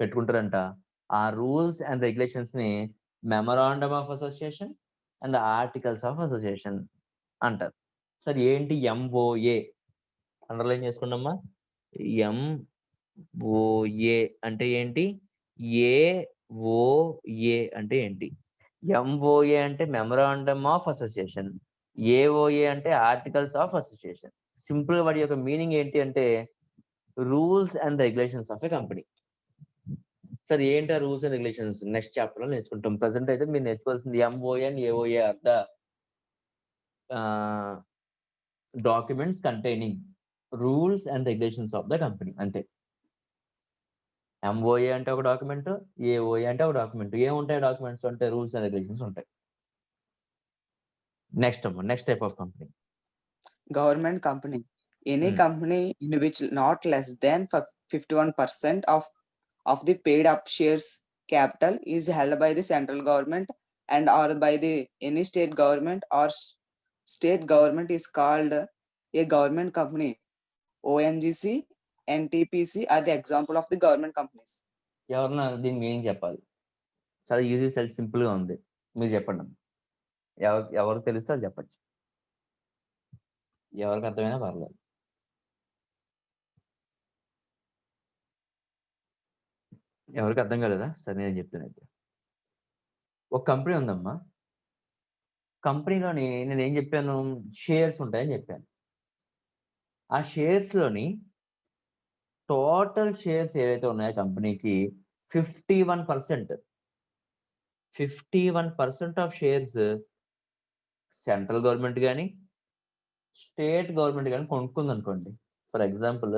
పెట్టుకుంటారంట. ఆ రూల్స్ అండ్ రెగ్యులేషన్స్ ని memorandum of association and articles of association అంటారు. సరే ఏంటి ఎంఓఏ? అండర్లైన్ చేసుకున్నామ్మా. ఎంఓఏ అంటే ఏంటి? ఏ ఎంఓఏ అంటే ఏంటి? ఎంఓఏ అంటే మెమరాండమ్ ఆఫ్ అసోసియేషన్, ఏఓఏ అంటే ఆర్టికల్స్ ఆఫ్ అసోసియేషన్. సింపుల్ వాటి యొక్క మీనింగ్ ఏంటి అంటే rules and regulations of a company. Sir ఏంటి rules and regulations? Next chapter లో నేర్చుకుంటాం. ప్రజెంట్ అయితే మీరు నేర్చుకోవాల్సింది MOA and AOA are the documents containing rules and regulations of the company అంతే. ఎంఓఏ అంటే ఒక డాక్యుమెంట్, ఏఓఏ అంటే ఒక డాక్యుమెంట్. ఏముంటాయి డాక్యుమెంట్స్ అంటే రూల్స్ అండ్ రెగ్యులేషన్స్ ఉంటాయి. Next type of company Government company. Any company in which not less than 51% of the paid up shares capital is held by the central government and or by the any state government or state government is called a government company. ONGC, NTPC are the example of the government companies. ఎవరన్నా దీని meaning చెప్పాలి. చాలా easy, చాలా simple గా ఉంది. మీరు చెప్పండి. ఎవరు తెలిస్తే అది చెప్పచ్చు. ఎవరికి అర్థమైనా పర్లేదు. ఎవరికి అర్థం కాలేదా? సరే నేను చెప్తానైతే. ఒక కంపెనీ ఉందమ్మా. కంపెనీలోని నేను ఏం చెప్పాను? షేర్స్ ఉంటాయని చెప్పాను. ఆ షేర్స్ లోని టోటల్ షేర్స్ ఏవైతే ఉన్నాయో కంపెనీకి 51% ఆఫ్ షేర్స్ సెంట్రల్ గవర్నమెంట్ కానీ స్టేట్ గవర్నమెంట్ కానీ కొనుక్కుంది అనుకోండి. ఫర్ ఎగ్జాంపుల్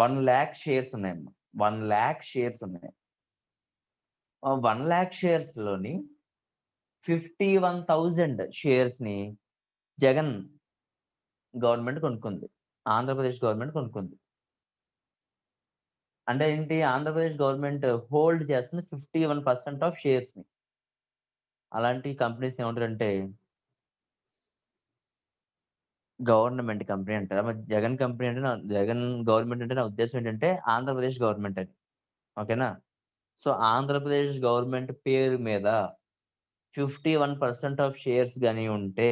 1 lakh షేర్స్ ఉన్నాయమ్మా. 1 lakh షేర్స్ ఉన్నాయి. 1 lakh షేర్స్ లోని 51,000 షేర్స్ ని జగన్ గవర్నమెంట్ కొనుక్కుంది, ఆంధ్రప్రదేశ్ గవర్నమెంట్ కొనుక్కుంది. అంటే ఏంటి? ఆంధ్రప్రదేశ్ గవర్నమెంట్ హోల్డ్ చేస్తుంది 51% ఆఫ్ షేర్స్ ని. అలాంటి కంపెనీస్ ఏమంటారంటే గవర్నమెంట్ కంపెనీ అంటారు. మరి జగన్ కంపెనీ అంటే జగన్ గవర్నమెంట్ అంటే నా ఉద్దేశం ఏంటంటే ఆంధ్రప్రదేశ్ గవర్నమెంట్ అని. ఓకేనా? సో ఆంధ్రప్రదేశ్ గవర్నమెంట్ పేరు మీద 51% ఆఫ్ షేర్స్ కానీ ఉంటే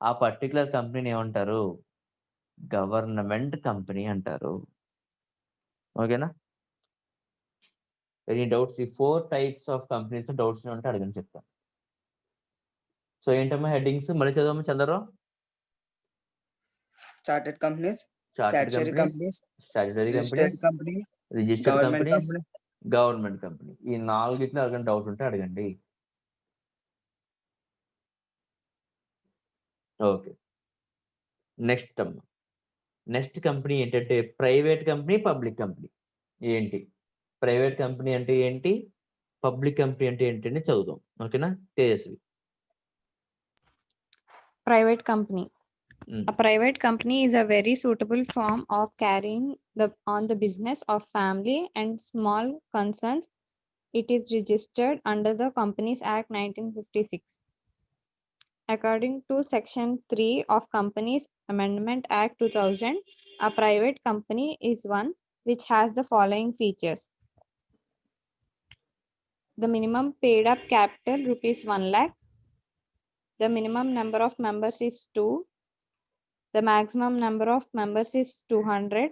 ఆ పర్టికులర్ కంపెనీని ఏమంటారు? గవర్నమెంట్ కంపెనీ అంటారు. ఓకేనా? Any doubts? ఈ 4 టైప్స్ ఆఫ్ కంపెనీస్ డౌట్స్ ఉంటే అడగని చెప్తాను. సో ఏంటమ్మా హెడ్డింగ్స్? మళ్ళీ చదవమ్మా Chandrarao. Chartered companies, chartered statutory companies, companies, statutory registered companies, company, registered government companies, company. Government company. ఈ 4 అడగని డౌట్ ఉంటే అడగండి. ఓకే. నెక్స్ట్ కంపెనీ ఏంటంటే ప్రైవేట్ కంపెనీ, పబ్లిక్ కంపెనీ. ఏంటి ప్రైవేట్ కంపెనీ అంటే ఏంటి, పబ్లిక్ కంపెనీ అంటే ఏంటి అని చదువుదాం. ఓకేనా? Tejaswi. Private company. A private company is a very suitable form of carrying on the business of family and small concerns. It is registered under the Companies Act 1956. According to Section 3 of Companies Amendment Act 2000, a private company is one which has the following features. The minimum paid up capital rupees 1 lakh. The minimum number of members is 2. The maximum number of members is 200.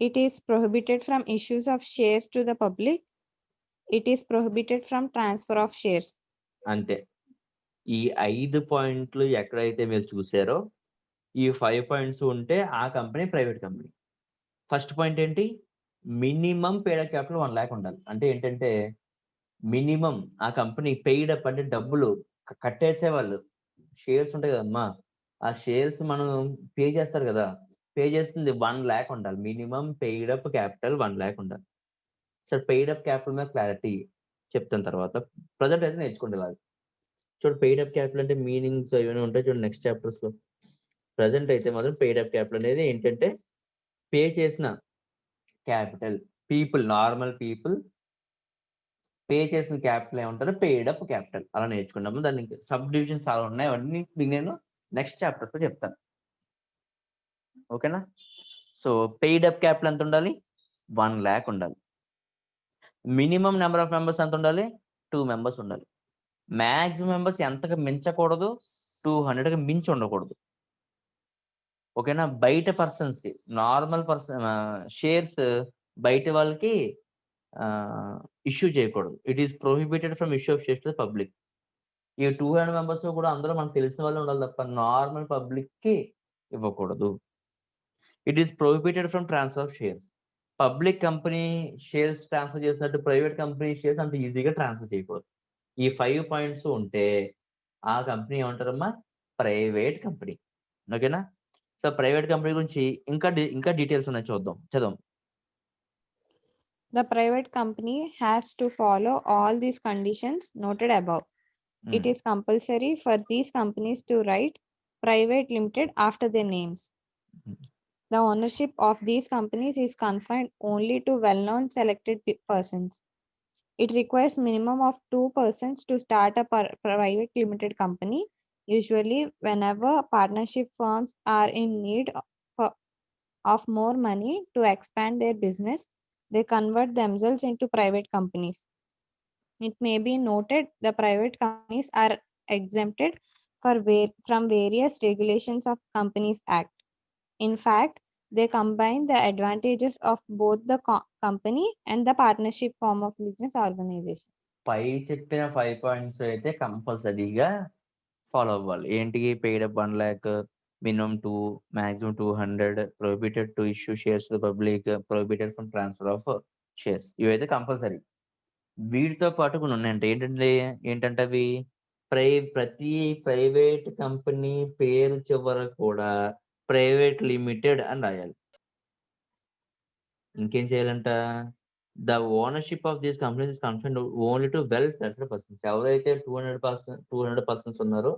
It is prohibited from issues of shares to the public. It is prohibited from transfer of shares. అంతే. ఈ 5 పాయింట్లు ఎక్కడైతే మీరు చూసారో ఈ 5 points ఉంటే ఆ company private company. First point ఏంటి? మినిమం పేడ్ అప్ క్యాపిటల్ 1 lakh ఉండాలి. అంటే ఏంటంటే మినిమం ఆ కంపెనీ పెయిడ్ అప్ అంటే డబ్బులు కట్టేసేవాళ్ళు షేర్స్ ఉంటాయి కదమ్మా, ఆ షేర్స్ మనం పే చేస్తారు కదా, పే చేస్తుంది 1 lakh ఉండాలి. Minimum paid up capital 1 lakh ఉండాలి. సార్ పెయిడ్ అప్ క్యాపిటల్ మీద క్లారిటీ చెప్తాను తర్వాత. ప్రజెంట్ అయితే నేర్చుకోండి వాళ్ళు. చూడండి పెయిడ్ అప్ క్యాపిటల్ అంటే మీనింగ్స్ ఏమైనా ఉంటాయి చూడండి నెక్స్ట్ చాప్టర్స్ లో. ప్రజెంట్ అయితే మాత్రం పెయిడ్ అప్ క్యాపిటల్ అనేది ఏంటంటే పే చేసిన క్యాపిటల్, నార్మల్ పీపుల్ పే చేసిన క్యాపిటల్ ఏమంటారు? Paid up capital. అలా నేర్చుకున్నాము. దాన్ని సబ్ డివిజన్స్ చాలా ఉన్నాయి, అవన్నీ నేను నెక్స్ట్ చాప్టర్స్ లో చెప్తాను. ఓకేనా? సో పెయిడ్ అప్ క్యాపిటల్ ఎంత ఉండాలి? 1 lakh ఉండాలి. మినిమం నెంబర్ ఆఫ్ మెంబర్స్ ఎంత ఉండాలి? 2 members ఉండాలి. మ్యాక్సిమం మెంబర్స్ ఎంతగా మించకూడదు? 200కి మించి ఉండకూడదు. ఓకేనా? బయట పర్సన్స్ కి నార్మల్ పర్సన్ షేర్స్ బయట వాళ్ళకి ఇష్యూ చేయకూడదు. It is prohibited from issue of shares to the public. ఈ 200 మెంబర్స్ కూడా అందరూ మనకు తెలిసిన వాళ్ళు ఉండాలి తప్ప నార్మల్ పబ్లిక్ కి ఇవ్వకూడదు. It is prohibited from transfer of shares. Public company shares transfer చేసినట్టు ప్రైవేట్ కంపెనీ షేర్స్ అంత ఈజీగా ట్రాన్స్ఫర్ చేయకూడదు. ఈ 5 పాయింట్స్ ఉంటే ఆ కంపెనీ ఏమంటారమ్మా? Private company. ఓకేనా? సో ప్రైవేట్ కంపెనీ గురించి ఇంకా డీటెయిల్స్ ఉన్నాయి, చదవం. The private company has to follow all these conditions noted above. It is compulsory for these companies to write private limited after their names. The ownership of these companies is confined only to well-known selected persons. It requires minimum of 2 persons to start a private limited company. Usually, whenever partnership firms are in need of more money to expand their business, they convert themselves into private companies. It may be noted the private companies are exempted from various regulations of Companies Act. In fact, they combine the advantages of both the company and the partnership form of business organization. పై చెప్పిన 5 points అయితే కంపల్సరీగా follow అవ్వాలి. ఏంటి? Paid up 1 lakh, minimum 2, maximum 200, prohibited to issue shares to public, prohibited from transfer of shares. ఇవైతే compulsory. వీటితో పాటు కొన్ని ఉన్నాయంటే ఏంటంటే అవి ప్రతి ప్రైవేట్ కంపెనీ పేరు చివర కూడా ప్రైవేట్ లిమిటెడ్ అని రాయాలి. ఇంకేం చేయాలంట? The ownership of these companies is confined only to well selected persons. ఎవరైతే 200 పర్సన్స్ ఉన్నారో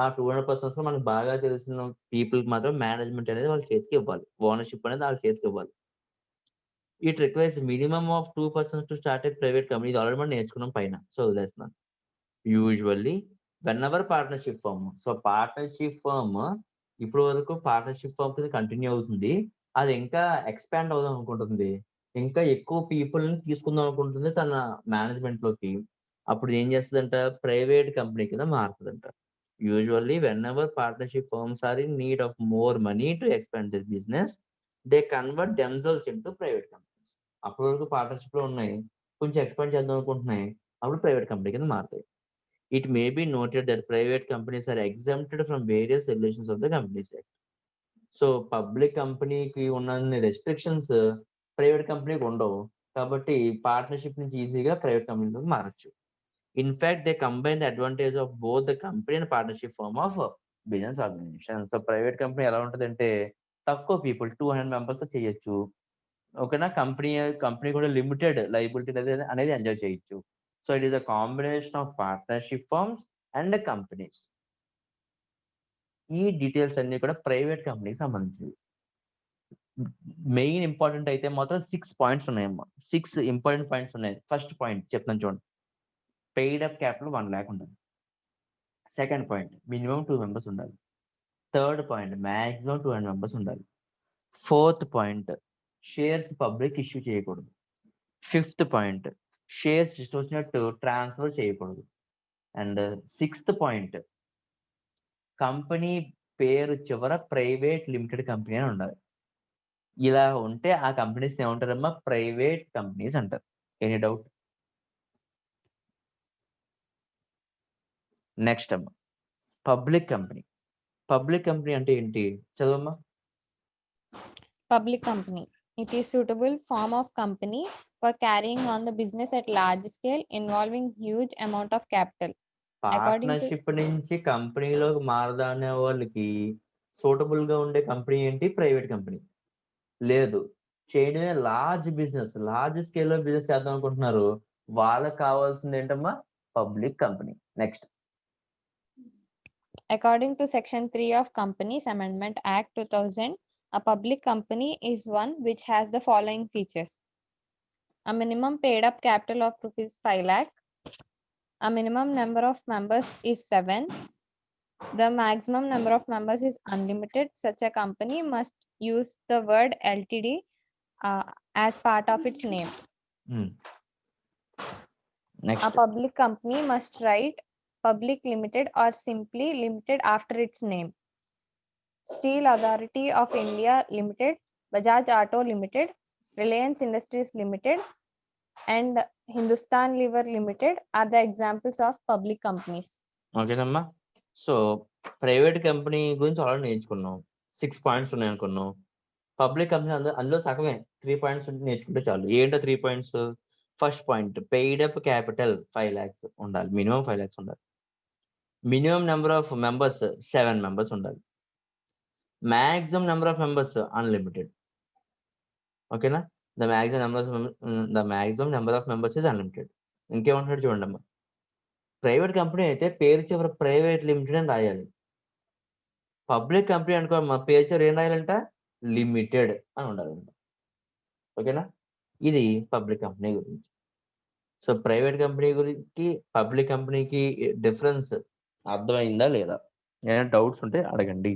ఆ 200 పర్సన్స్ లో మనకు బాగా తెలిసిన పీపుల్ కి మాత్రం మేనేజ్మెంట్ అనేది వాళ్ళ చేతికి ఇవ్వాలి. ఓనర్షిప్ అనేది వాళ్ళ చేతికి ఇవ్వాలి. It requires minimum of 2 persons to start a private company. ఇది ఆల్రెడీ మనం నేర్చుకున్నాం పైన. సో వదిలేస్తున్నాను. Usually whenever partnership firm. So partnership firm ఇప్పుడు వరకు పార్ట్నర్షిప్ ఫర్మ్ కింద కంటిన్యూ అవుతుంది. అది ఇంకా ఎక్స్పాండ్ అవుదాం అనుకుంటుంది. ఇంకా ఎక్కువ పీపుల్ని తీసుకుందాం అనుకుంటుంది తన మేనేజ్మెంట్ లోకి. అప్పుడు ఏం చేస్తుందంట? ప్రైవేట్ కంపెనీ కింద మారుతుందంట. Usually whenever partnership firms are in need of more money to expand this business, they convert themselves into private companies. అప్పటి వరకు పార్ట్నర్షిప్ లో ఉన్నాయి, కొంచెం ఎక్స్పాండ్ చేద్దాం అనుకుంటున్నాయి, అప్పుడు ప్రైవేట్ కంపెనీ కింద మారుతాయి. It may be noted that private companies are exempted from various regulations of the Companies Act. So public కంపెనీకి ఉన్న రెస్ట్రిక్షన్స్ ప్రైవేట్ కంపెనీకి ఉండవు. కాబట్టి పార్ట్నర్షిప్ నుంచి ఈజీగా ప్రైవేట్ కంపెనీలోకి మారచ్చు. In fact they combine the advantage of both the company and partnership form of business organisation. So private company ఎలా ఉంటుందంటే తక్కువ పీపుల్ 200 మెంబర్స్ తో చేయొచ్చు. ఓకేనా? కంపెనీ కూడా లిమిటెడ్ లైబిలిటీ అనేది ఎంజాయ్ చేయొచ్చు. So it is a combination of partnership firms and companies. ఈ డీటెయిల్స్ అన్ని కూడా ప్రైవేట్ కంపెనీకి సంబంధించినవి. మెయిన్ ఇంపార్టెంట్ అయితే మాత్రం 6 పాయింట్స్ ఉన్నాయమ్మా. 6 ఇంపార్టెంట్ పాయింట్స్ ఉన్నాయి. ఫస్ట్ పాయింట్ చెప్తాను చూడండి. పెయిడ్ అప్ క్యాపిటల్ 1 lakh ఉండాలి. సెకండ్ పాయింట్ మినిమం 2 మెంబర్స్ ఉండాలి. థర్డ్ పాయింట్ మాక్సిమం 200 మెంబర్స్ ఉండాలి. Fourth point shares public issue చేయకూడదు. ఫిఫ్త్ పాయింట్ షేర్స్ ఇష్టం వచ్చినట్టు ట్రాన్స్ఫర్ చేయకూడదు. అండ్ సిక్స్త్ పాయింట్ కంపెనీ పేరు చివర ప్రైవేట్ లిమిటెడ్ కంపెనీ అని ఉండాలి. ఇలా ఉంటే ఆ కంపెనీస్ ఏమంటారమ్మా? ప్రైవేట్ కంపెనీస్ అంటారు. Any doubt? నెక్స్ట్ అమ్మా పబ్లిక్ కంపెనీ. పబ్లిక్ కంపెనీ అంటే ఏంటి? చదవమ్మా. Public company. It is suitable form of company for carrying on the business at large scale involving huge amount of capital. Partnership నుంచి కంపెనీలోకి మారదానే వాళ్ళకి suitable గా ఉండే company ఏంటి? Private company. లేదు, చేయడమే లార్జ్ బిజినెస్, లార్జ్ స్కేల్ లో బిజినెస్ చేద్దాం అనుకుంటున్నారు, వాళ్ళకి కావాల్సింది ఏంటమ్మా? Public company. Next. According to Section 3 of Companies Amendment Act 2000, a public company is one which has the following features: a minimum paid up capital of rupees 5 lakh, a minimum number of members is 7, the maximum number of members is unlimited. Such a company must use the word LTD as part of its name. Next. A public company must write Public Limited or simply Limited after its name. Steel Authority of India Limited, Bajaj Auto Limited, Reliance Industries Limited and Hindustan Lever Limited are the examples of public companies. ఓకేనమ్మా. So private company గురించి already నేర్చుకున్నాం. 6 points ఉన్నాయి అనుకున్నాం. Public company అందులో సగమే 3 points నేర్చుకుంటే చాలు. ఏంటో 3 points? First point, paid up capital 5 lakhs ఉండాలి. మినిమం 5 lakhs ఉండాలి. Minimum number of members 7 members ఉండాలి. Maximum number of members unlimited. ఓకేనా? The maximum number of members is unlimited. ఇంకేమంటాడు చూడండి అమ్మా. ప్రైవేట్ కంపెనీ అయితే పేరు చివర ప్రైవేట్ లిమిటెడ్ అని రాయాలి. పబ్లిక్ కంపెనీ అనుకో మా పేరు చివర ఏం రాయాలంట? లిమిటెడ్ అని ఉండాలంట. ఓకేనా? ఇది పబ్లిక్ కంపెనీ గురించి. సో ప్రైవేట్ కంపెనీ గురించి పబ్లిక్ కంపెనీకి డిఫరెన్స్ అర్థమైందా లేదా? ఏమైనా డౌట్స్ ఉంటే అడగండి.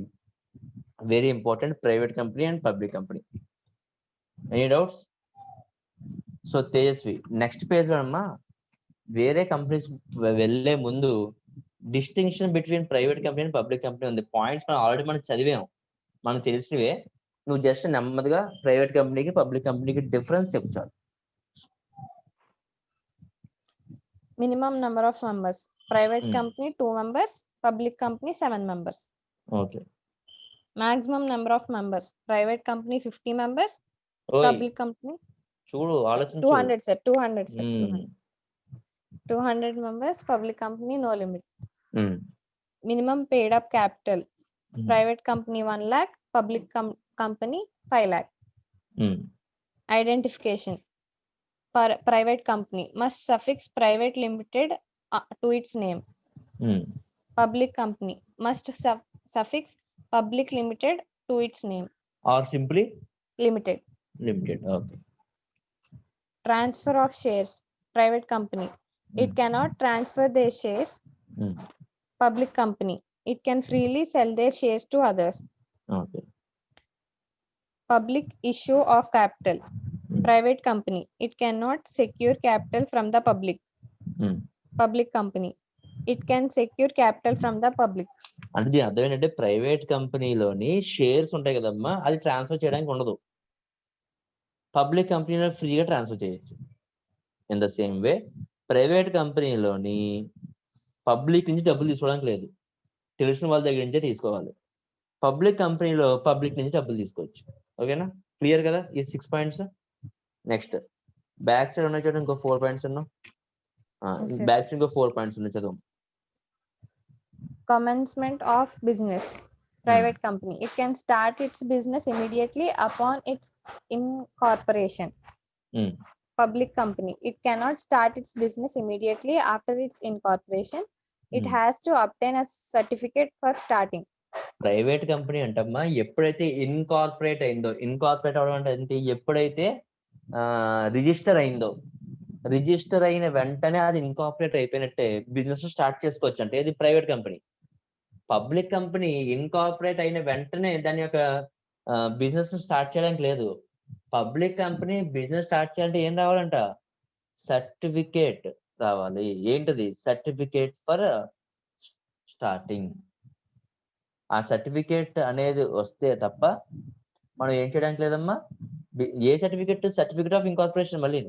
Very important, private company and public company. Any doubts? So Tejaswi next page లో అమ్మా, వేరే కంపెనీస్ వెళ్ళే ముందు distinction between private company and public company ఉంది. పాయింట్స్ మనం ఆల్రెడీ మనం చదివాం, మనకు తెలిసినవే. నువ్వు జస్ట్ నెమ్మదిగా ప్రైవేట్ కంపెనీకి పబ్లిక్ కంపెనీకి డిఫరెన్స్ చెప్తాను. Minimum number of members. Private Hmm. company 2 members, public company 7 members. Okay. Maximum number of members. Private company 50 members, ఓయ్ public company చూడు, ఆలోచించు. 200 sir, 200 sir. Hmm. 200 members, public company no limit. Hmm. Minimum paid up capital. Hmm. Private company 1 lakh, public company 5 lakh. Hmm. Identification. Private company must suffix private limited to its name. Hmm. Public company must suffix public limited to its name. Or simply Limited. limited. Okay. Transfer of shares. Private company. It Hmm. cannot transfer their shares. Hmm. Public company. It can freely sell their shares to others. Okay. Public issue of capital. Private company. It cannot secure capital from the public. Hmm. Public company. It can secure capital from the public. అంటే దీని అర్థం ఏంటంటే private కంపెనీలోని shares ఉంటాయి కదమ్మా, అది transfer చేయడానికి ఉండదు. పబ్లిక్ కంపెనీలో ఫ్రీగా ట్రాన్స్ఫర్ చేయొచ్చు. In the same way private కంపెనీలోని పబ్లిక్ నుంచి డబ్బులు తీసుకోవడానికి లేదు, తెలిసిన వాళ్ళ దగ్గర నుంచే తీసుకోవాలి. పబ్లిక్ కంపెనీలో పబ్లిక్ నుంచి డబ్బులు తీసుకోవచ్చు. ఓకేనా? క్లియర్ కదా ఈ 6 పాయింట్స్? నెక్స్ట్ బ్యాక్ సైడ్ ఉన్న చోట ఇంకో 4 పాయింట్స్ ఉన్నాం. Yes, sir. బ్యాక్ సైడ్ ఇంకో 4 పాయింట్స్ ఉన్నాయి, చదువు. Commencement of business. Private company. It can start its business immediately upon its incorporation. Hmm. Public company. It cannot start its business immediately after its incorporation. It Hmm. has to obtain a certificate for starting. Private company అంటమ్మా ఎప్పుడైతే incorporate అయిందో, incorporate అవడం అంటే ఏంటి? ఎప్పుడైతే register అయిందో, register అయిన వెంటనే అది ఇన్కార్పొరేట్ అయిపోయినట్టే, బిజినెస్ స్టార్ట్ చేసుకోవచ్చు. అంటే ఇది private company. Public company incorporate అయిన వెంటనే దాని యొక్క బిజినెస్ స్టార్ట్ చేయడానికి లేదు. పబ్లిక్ కంపెనీ బిజినెస్ స్టార్ట్ చేయాలంటే ఏం రావాలంట? సర్టిఫికేట్ రావాలి. ఏంటది? Certificate for starting. ఆ సర్టిఫికేట్ అనేది వస్తే తప్ప మనం ఏం చేయడానికి లేదమ్మా. ఏ సర్టిఫికేట్? Certificate of incorporation. మళ్ళీ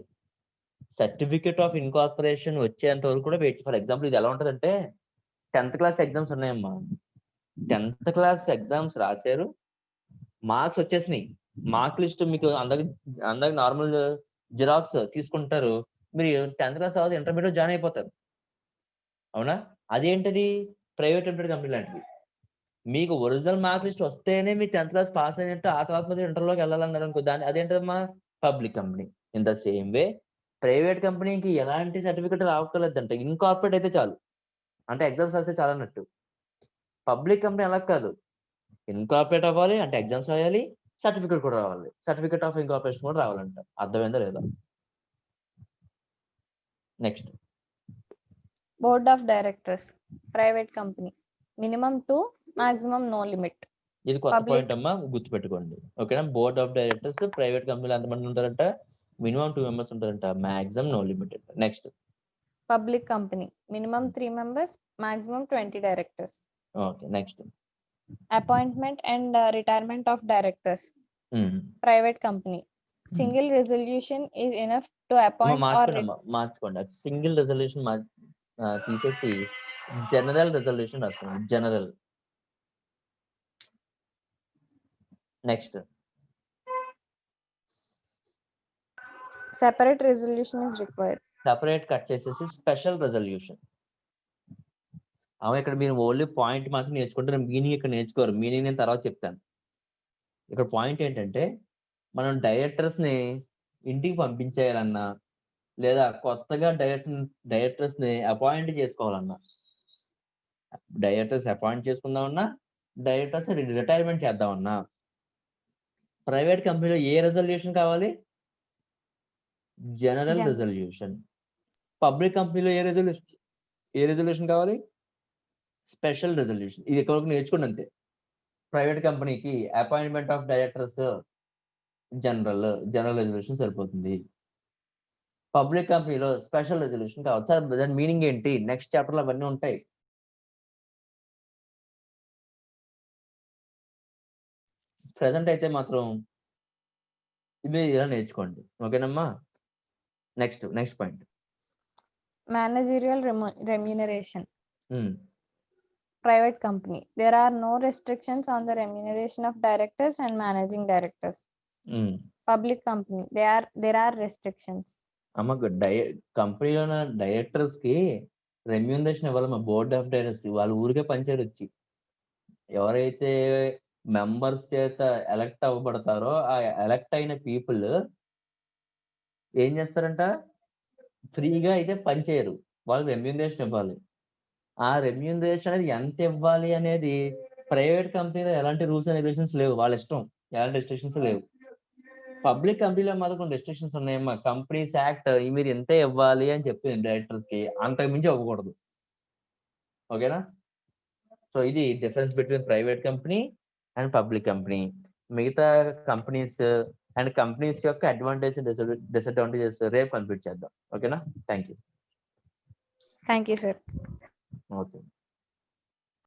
సర్టిఫికేట్ ఆఫ్ ఇన్కార్పొరేషన్ వచ్చేంత వరకు కూడా వెయిట్. ఫర్ ఎగ్జాంపుల్ ఇది ఎలా ఉంటదంటే 10th క్లాస్ ఎగ్జామ్స్ ఉన్నాయమ్మా. 10th క్లాస్ ఎగ్జామ్స్ రాశారు, మార్క్స్ వచ్చేసినాయి. మార్క్ లిస్ట్ మీకు అందరికి నార్మల్ జిరాక్స్ తీసుకుంటారు. మీరు 10th క్లాస్ తర్వాత ఇంటర్మీడియట్ జాయిన్ అయిపోతారు. అవునా? అదేంటిది? ప్రైవేట్ లిమిటెడ్ కంపెనీ లాంటిది. మీకు ఒరిజినల్ మార్క్ లిస్ట్ వస్తేనే మీ 10th క్లాస్ పాస్ అయినట్టు, ఆ తర్వాత మీరు ఇంటర్లోకి వెళ్ళాలన్నారు అనుకో, దాన్ని అదేంటమ్మా? Public company. In the same way private కంపెనీకి ఎలాంటి సర్టిఫికేట్ రావట్లేదంటే ఇన్కార్పొరేట్ అయితే చాలు, అంటే ఎగ్జామ్స్ రాస్తే చాలు అన్నట్టు. పబ్లిక్ కంపెనీ అలా కాదు, ఇన్కార్పొరేట్ అవ్వాలి అంటే ఎగ్జామ్స్ రాయాలి, సర్టిఫికేట్ కూడా రావాలి. సర్టిఫికేట్ ఆఫ్ ఇన్కార్పొరేషన్ కూడా రావాలంట. అర్థమైందా లేదా? Next Board of directors. Private company. Minimum 2, maximum no limit. ఇది కొత్త Public. పాయింట్ అమ్మా, గుర్తుపెట్టుకోండి. ఓకేనా? బోర్డ్ ఆఫ్ డైరెక్టర్స్ ప్రైవేట్ కంపెనీలో ఎంతమంది ఉంటారంట? మినిమం 2 members ఉంటారంట, maximum no limited. Next Public company. Minimum 3 members, maximum 20 directors. Okay. Next Appointment and retirement of directors. Private company. single resolution is enough to appoint or మార్చుకోండి single resolution తీసేసి general resolution రాసుకోండి general. Next separate resolution is required. Separate cut చేసేసి special resolution. ఇక్కడ మీరు only point మాత్రం నేర్చుకుంటారు, meaning ఇక్కడ నేర్చుకోరు. Meaning నేను తర్వాత చెప్తాను. ఇక్కడ పాయింట్ ఏంటంటే మనం డైరెక్టర్స్ ని ఇంటికి పంపించేయాలన్నా లేదా కొత్తగా డైరెక్టర్స్ ని అపాయింట్ చేసుకోవాలన్నా, డైరెక్టర్స్ అపాయింట్ చేసుకుందామన్నా, డైరెక్టర్స్ రిటైర్మెంట్ చేద్దామన్నా ప్రైవేట్ కంపెనీలో ఏ రెజల్యూషన్ కావాలి? General resolution. పబ్లిక్ కంపెనీలో ఏ రెజల్యూషన్ కావాలి? Special resolution. ఇది ఎక్కడ నేర్చుకోండి అంతే. ప్రైవేట్ కంపెనీకి appointment of directors general resolution సరిపోతుంది. పబ్లిక్ కంపెనీలో స్పెషల్ రెజల్యూషన్ కావాలి. సార్ దాని మీనింగ్ ఏంటి? నెక్స్ట్ చాప్టర్ లో అవన్నీ ఉంటాయి. ప్రెసెంట్ అయితే మాత్రం ఇవి ఇలా నేర్చుకోండి, ఓకేనమ్మా? Next point, managerial remuneration. Private company, there are no restrictions on the remuneration of directors and managing directors. Public company, there are restrictions. అమ్మ కంపెనీలో డైరెక్టర్స్ కి రెమ్యూనరేషన్ ఇవ్వాలమ్మా. బోర్డ్ ఆఫ్ డైరెక్టర్స్ వాళ్ళు ఊరికే పనిచేయరు. వచ్చి ఎవరైతే మెంబర్స్ చేత ఎలక్ట్ అవ్వబడతారో ఆ ఎలక్ట్ అయిన పీపుల్ ఏం చేస్తారంట? ఫ్రీగా అయితే పనిచేయరు, వాళ్ళు రెమ్యూనరేషన్ ఇవ్వాలి. ఆ రెమ్యూనరేషన్ అనేది ఎంత ఇవ్వాలి అనేది ప్రైవేట్ కంపెనీలో ఎలాంటి రూల్స్ అండ్ రెగ్యులేషన్స్ లేవు, వాళ్ళ ఇష్టం, ఎలాంటి రెస్ట్రిక్షన్స్ లేవు. పబ్లిక్ కంపెనీలో మాత్రం కొన్ని రెస్ట్రిక్షన్స్ ఉన్నాయమ్మా. కంపెనీస్ యాక్ట్ మీరు ఎంతే ఇవ్వాలి అని చెప్పింది డైరెక్టర్స్ కి, అంతకు మించి ఇవ్వకూడదు. ఓకేనా? సో ఇది difference between private company and public company. మిగతా కంపెనీస్ అండ్ కంపెనీస్ యొక్క అడ్వాంటేజ్ డిసడ్వాంటేజెస్ రేపు కంప్లీట్ చేద్దాం. ఓకేనా? Thank you. Thank you, sir. Okay.